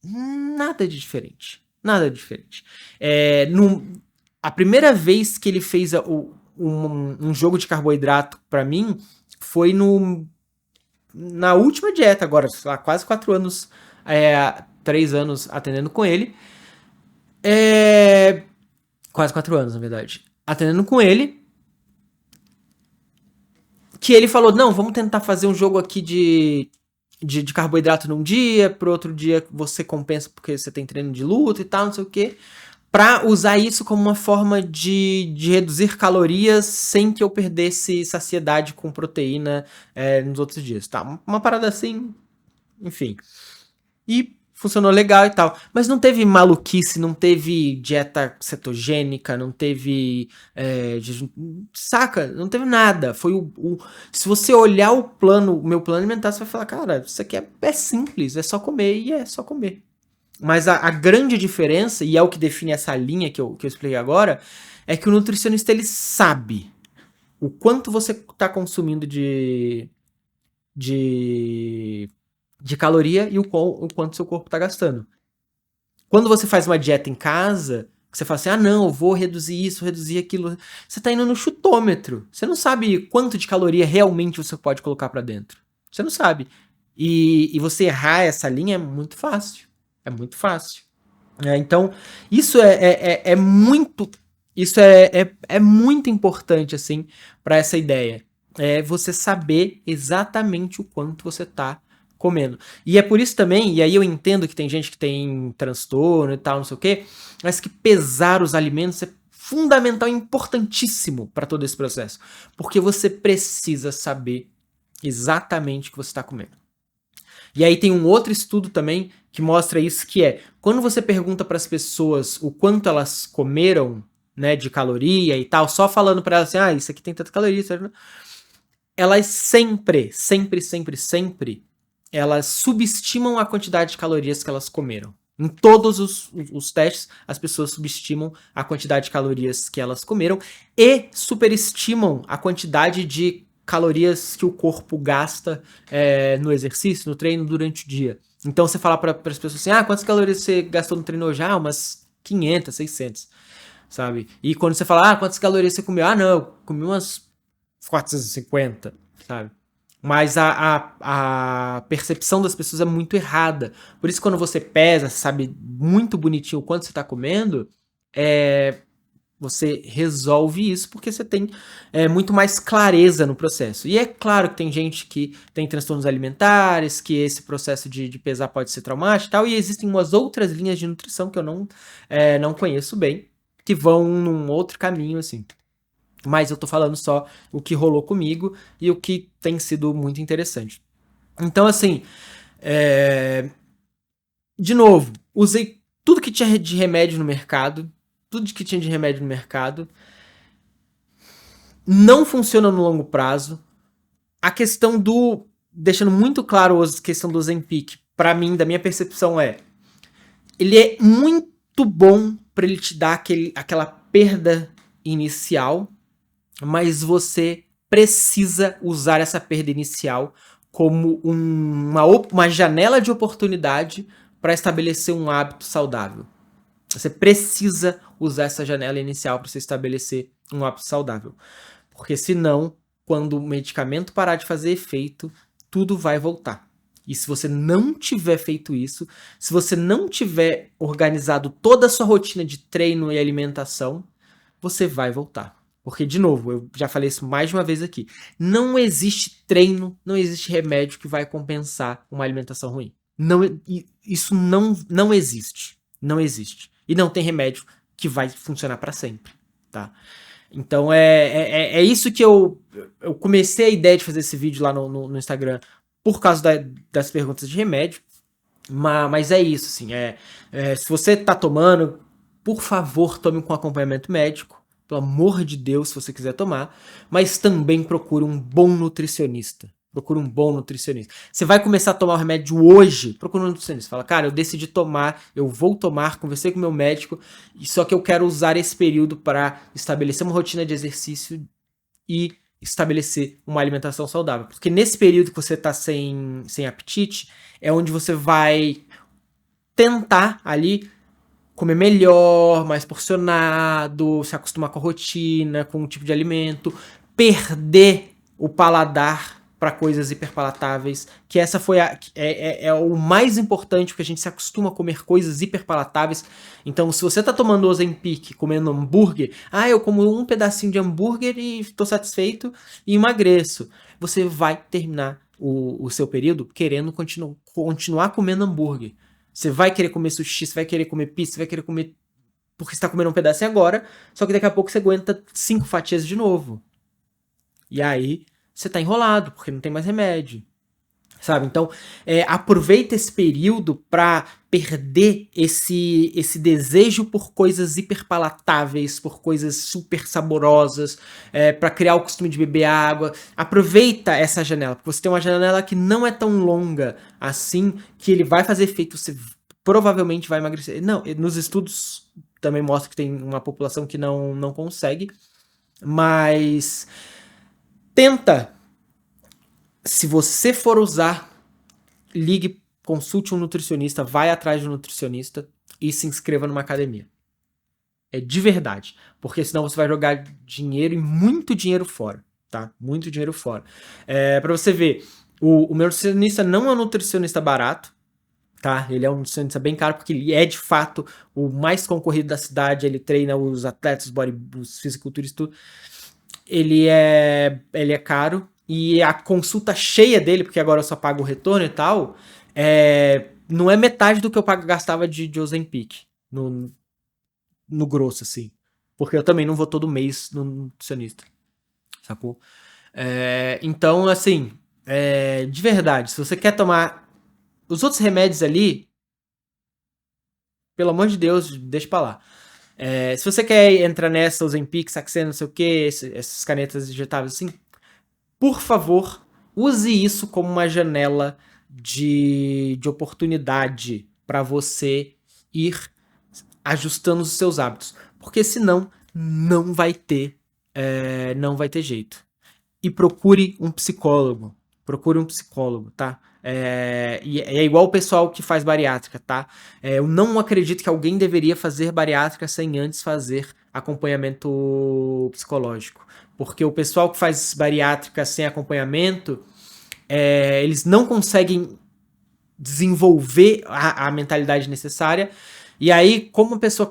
nada de diferente. Nada de diferente. A primeira vez que ele fez um jogo de carboidrato para mim foi na última dieta agora, há quase 4 anos, 3 anos atendendo com ele. Quase 4 anos, na verdade. Atendendo com ele. Que ele falou, não, vamos tentar fazer um jogo aqui de carboidrato num dia, pro outro dia você compensa porque você tem treino de luta e tal, não sei o quê. Pra usar isso como uma forma de reduzir calorias sem que eu perdesse saciedade com proteína nos outros dias, tá? Uma parada assim, enfim. E funcionou legal e tal. Mas não teve maluquice, não teve dieta cetogênica, não teve. Saca? Não teve nada. Foi se você olhar o meu plano alimentar, você vai falar, cara, isso aqui é simples, é só comer e é só comer. Mas a grande diferença, e é o que define essa linha que eu expliquei agora, é que o nutricionista ele sabe o quanto você está consumindo de caloria e o quanto seu corpo está gastando. Quando você faz uma dieta em casa, você fala assim, não, eu vou reduzir isso, reduzir aquilo, você está indo no chutômetro. Você não sabe quanto de caloria realmente você pode colocar para dentro. Você não sabe. E você errar essa linha é muito fácil. É muito fácil. Então, isso é muito. Isso é muito importante, assim, para essa ideia. É você saber exatamente o quanto você tá comendo. E é por isso também, e aí eu entendo que tem gente que tem transtorno e tal, não sei o quê, mas que pesar os alimentos é fundamental e importantíssimo para todo esse processo. Porque você precisa saber exatamente o que você está comendo. E aí tem um outro estudo também que mostra isso, que é quando você pergunta para as pessoas o quanto elas comeram, né, de caloria e tal, só falando para elas assim, isso aqui tem tanta caloria, elas sempre, elas subestimam a quantidade de calorias que elas comeram. Em todos os testes, as pessoas subestimam a quantidade de calorias que elas comeram e superestimam a quantidade de calorias que o corpo gasta no exercício, no treino, durante o dia. Então você fala para as pessoas assim, quantas calorias você gastou no treino hoje? Umas 500, 600, sabe? E quando você fala, quantas calorias você comeu? Não, eu comi umas 450, sabe? Mas a percepção das pessoas é muito errada. Por isso, quando você pesa, sabe muito bonitinho o quanto você está comendo, você resolve isso porque você tem muito mais clareza no processo. E é claro que tem gente que tem transtornos alimentares, que esse processo de pesar pode ser traumático e tal, e existem umas outras linhas de nutrição que eu não conheço bem, que vão num outro caminho, assim. Mas eu tô falando só o que rolou comigo e o que tem sido muito interessante. Então, assim, de novo, usei tudo que tinha de remédio no mercado, não funciona no longo prazo. A questão deixando muito claro a questão do Ozempic, pra mim, da minha percepção ele é muito bom pra ele te dar aquela perda inicial, mas você precisa usar essa perda inicial como uma janela de oportunidade para estabelecer um hábito saudável. Você precisa usar essa janela inicial para você estabelecer um hábito saudável. Porque senão, quando o medicamento parar de fazer efeito, tudo vai voltar. E se você não tiver feito isso, se você não tiver organizado toda a sua rotina de treino e alimentação, você vai voltar. Porque, de novo, eu já falei isso mais de uma vez aqui, não existe treino, não existe remédio que vai compensar uma alimentação ruim. Isso não existe. Não existe. E não tem remédio que vai funcionar para sempre, tá? Então é isso que eu comecei a ideia de fazer esse vídeo lá no Instagram por causa das perguntas de remédio. Mas é isso, assim. Se você tá tomando, por favor, tome com acompanhamento médico. Pelo amor de Deus, se você quiser tomar. Mas também procure um bom nutricionista. procura um bom nutricionista. Você vai começar a tomar o remédio hoje, procura um nutricionista. Fala, cara, eu decidi tomar, eu vou tomar, conversei com o meu médico, só que eu quero usar esse período para estabelecer uma rotina de exercício e estabelecer uma alimentação saudável. Porque nesse período que você tá sem apetite, é onde você vai tentar ali comer melhor, mais porcionado, se acostumar com a rotina, com um tipo de alimento, perder o paladar para coisas hiperpalatáveis, que essa foi é o mais importante, porque a gente se acostuma a comer coisas hiperpalatáveis. Então, se você tá tomando Ozempic, comendo hambúrguer, eu como um pedacinho de hambúrguer e tô satisfeito e emagreço. Você vai terminar o seu período querendo continuar comendo hambúrguer. Você vai querer comer sushi, você vai querer comer pizza, você vai querer comer porque você tá comendo um pedacinho agora, só que daqui a pouco você aguenta 5 fatias de novo. E aí você tá enrolado, porque não tem mais remédio. Sabe? Então, aproveita esse período para perder esse desejo por coisas hiperpalatáveis, por coisas super saborosas, para criar o costume de beber água. Aproveita essa janela, porque você tem uma janela que não é tão longa assim, que ele vai fazer efeito, você provavelmente vai emagrecer. Não, nos estudos também mostra que tem uma população que não consegue, mas tenta. Se você for usar, ligue, consulte um nutricionista, vai atrás de um nutricionista e se inscreva numa academia. É de verdade. Porque senão você vai jogar dinheiro e muito dinheiro fora, tá? Muito dinheiro fora. Pra você ver, o meu nutricionista não é um nutricionista barato, tá? Ele é um nutricionista bem caro porque ele é de fato o mais concorrido da cidade, ele treina os atletas, os fisiculturistas, tudo. Ele é caro. E a consulta cheia dele, porque agora eu só pago o retorno e tal, não é metade do que eu gastava de Ozempic. No grosso, assim. Porque eu também não vou todo mês no nutricionista. Sacou? Então, assim, de verdade, se você quer tomar os outros remédios ali, pelo amor de Deus, deixa pra lá. Se você quer entrar nessa, Ozempic, Saxena, não sei o que, essas canetas injetáveis assim, por favor, use isso como uma janela de oportunidade para você ir ajustando os seus hábitos. Porque senão não vai ter jeito. E procure um psicólogo. Procure um psicólogo, tá? E é igual o pessoal que faz bariátrica, tá? Eu não acredito que alguém deveria fazer bariátrica sem antes fazer acompanhamento psicológico. Porque o pessoal que faz bariátrica sem acompanhamento, eles não conseguem desenvolver a mentalidade necessária. E aí, como a pessoa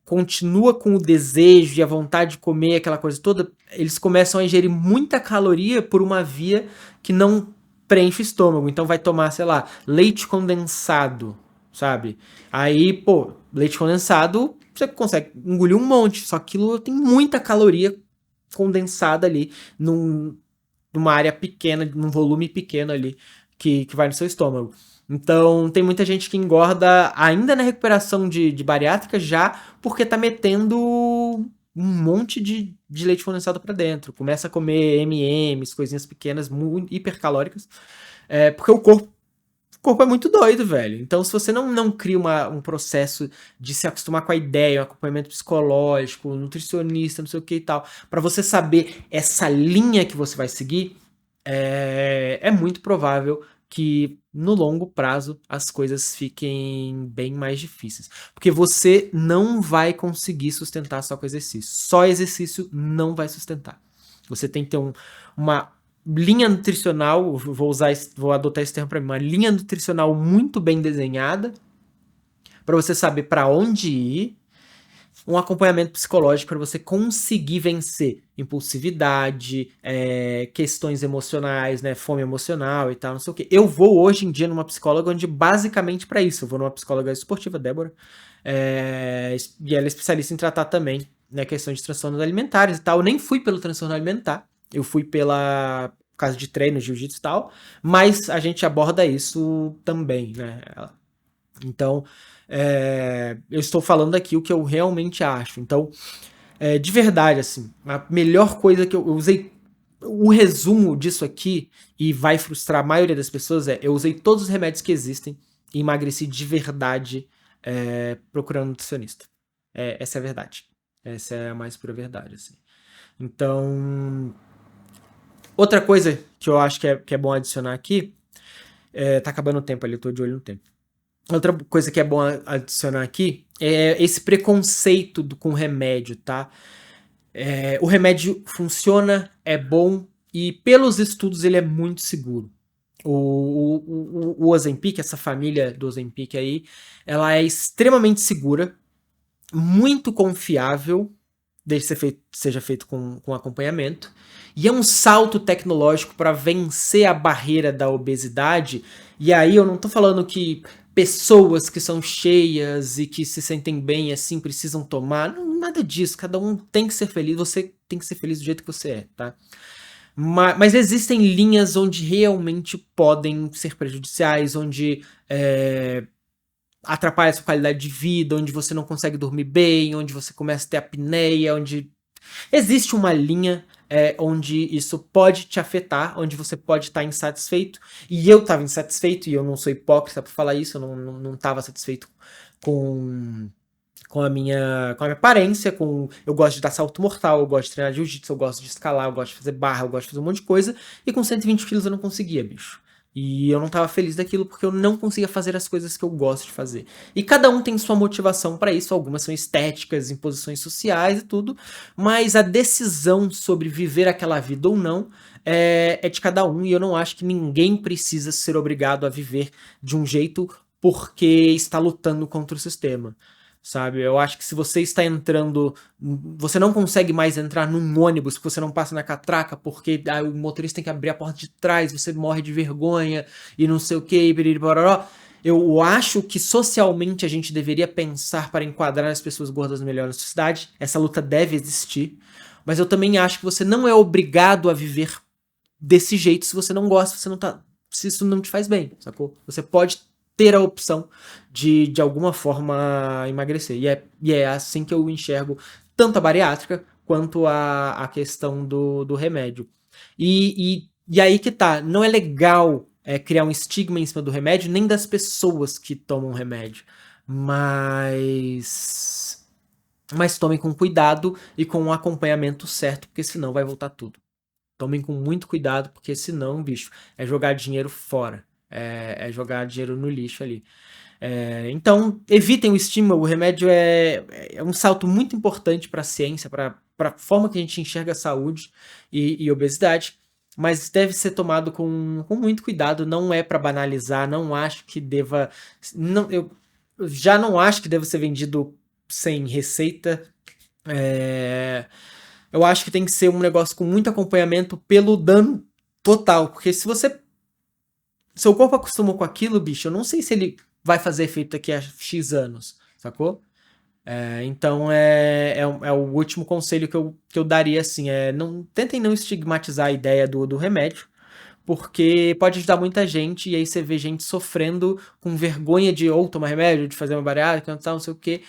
continua com o desejo e a vontade de comer aquela coisa toda, eles começam a ingerir muita caloria por uma via que não preenche o estômago. Então vai tomar, sei lá, leite condensado, sabe? Aí, pô, leite condensado, você consegue engolir um monte, só que aquilo tem muita caloria condensada ali numa área pequena, num volume pequeno ali que vai no seu estômago. Então, tem muita gente que engorda ainda na recuperação de bariátrica já porque tá metendo um monte de leite condensado para dentro. Começa a comer M&M's, coisinhas pequenas, muito hipercalóricas. Porque o corpo é muito doido, velho. Então, se você não cria um processo de se acostumar com a ideia, um acompanhamento psicológico, um nutricionista, não sei o que e tal, para você saber essa linha que você vai seguir, é muito provável que no longo prazo as coisas fiquem bem mais difíceis. Porque você não vai conseguir sustentar só com exercício. Só exercício não vai sustentar. Você tem que ter uma linha nutricional, vou adotar esse termo para mim, uma linha nutricional muito bem desenhada para você saber para onde ir, um acompanhamento psicológico para você conseguir vencer impulsividade, questões emocionais, né, fome emocional e tal, não sei o que. Eu vou hoje em dia numa psicóloga onde basicamente para isso, eu vou numa psicóloga esportiva, Débora, e ela é especialista em tratar também, né, questões de transtornos alimentares e tal. Eu nem fui pelo transtorno alimentar, eu fui pela caso de treino, jiu-jitsu e tal, mas a gente aborda isso também, né? Então, eu estou falando aqui o que eu realmente acho. Então, de verdade, assim, a melhor coisa que eu usei o resumo disso aqui, e vai frustrar a maioria das pessoas, eu usei todos os remédios que existem e emagreci de verdade procurando nutricionista. Essa é a verdade. Essa é a mais pura verdade, assim. Então, outra coisa que eu acho que é bom adicionar aqui, tá acabando o tempo ali, eu tô de olho no tempo. Outra coisa que é bom adicionar aqui é esse preconceito com remédio, tá? O remédio funciona, é bom e pelos estudos ele é muito seguro. O Ozempic, essa família do Ozempic aí, ela é extremamente segura, muito confiável, desde que seja feito com acompanhamento, e é um salto tecnológico para vencer a barreira da obesidade. E aí eu não tô falando que pessoas que são cheias e que se sentem bem assim precisam tomar, não, nada disso, cada um tem que ser feliz, você tem que ser feliz do jeito que você é, tá? Mas existem linhas onde realmente podem ser prejudiciais, onde atrapalha a sua qualidade de vida, onde você não consegue dormir bem, onde você começa a ter apneia, onde existe uma linha onde isso pode te afetar, onde você pode estar insatisfeito, e eu estava insatisfeito, e eu não sou hipócrita por falar isso, eu não estava satisfeito com a minha aparência, eu gosto de dar salto mortal, eu gosto de treinar jiu-jitsu, eu gosto de escalar, eu gosto de fazer barra, eu gosto de fazer um monte de coisa, e com 120 quilos eu não conseguia, bicho. E eu não tava feliz daquilo porque eu não conseguia fazer as coisas que eu gosto de fazer. E cada um tem sua motivação para isso, algumas são estéticas, imposições sociais e tudo, mas a decisão sobre viver aquela vida ou não é de cada um, e eu não acho que ninguém precisa ser obrigado a viver de um jeito porque está lutando contra o sistema. Sabe, eu acho que se você está entrando, você não consegue mais entrar num ônibus que você não passa na catraca porque o motorista tem que abrir a porta de trás, você morre de vergonha e não sei o que, eu acho que socialmente a gente deveria pensar para enquadrar as pessoas gordas melhor na sociedade, essa luta deve existir, mas eu também acho que você não é obrigado a viver desse jeito se você não gosta, se isso não te faz bem, sacou? Você pode ter a opção de alguma forma emagrecer. E é assim que eu enxergo tanto a bariátrica quanto a questão do remédio. E aí que tá, não é legal criar um estigma em cima do remédio, nem das pessoas que tomam remédio. Mas tomem com cuidado e com o acompanhamento certo, porque senão vai voltar tudo. Tomem com muito cuidado, porque senão, bicho, é jogar dinheiro fora. É jogar dinheiro no lixo ali. Então, evitem o estímulo. O remédio é um salto muito importante para a ciência, para a forma que a gente enxerga a saúde e obesidade, mas deve ser tomado com muito cuidado. Não é para banalizar, não acho que deva. Não, eu já não acho que deva ser vendido sem receita. Eu acho que tem que ser um negócio com muito acompanhamento pelo dano total, porque se você seu corpo acostumou com aquilo, bicho, eu não sei se ele vai fazer efeito daqui a X anos, sacou? Então é o último conselho que eu daria, assim, tentem não estigmatizar a ideia do remédio, porque pode ajudar muita gente, e aí você vê gente sofrendo com vergonha de ou tomar remédio, de fazer uma bariátrica, não sei o que,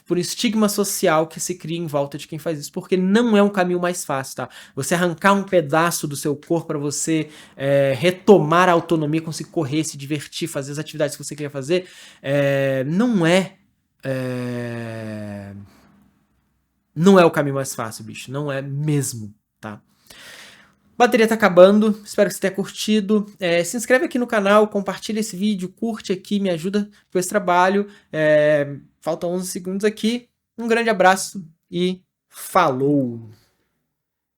por estigma social que se cria em volta de quem faz isso, porque não é um caminho mais fácil, tá? Você arrancar um pedaço do seu corpo para você retomar a autonomia, conseguir correr, se divertir, fazer as atividades que você queria fazer, não é o caminho mais fácil, bicho, não é mesmo, tá? Bateria tá acabando, espero que você tenha curtido. Se inscreve aqui no canal, compartilha esse vídeo, curte aqui, me ajuda com esse trabalho. Faltam 11 segundos aqui. Um grande abraço e falou!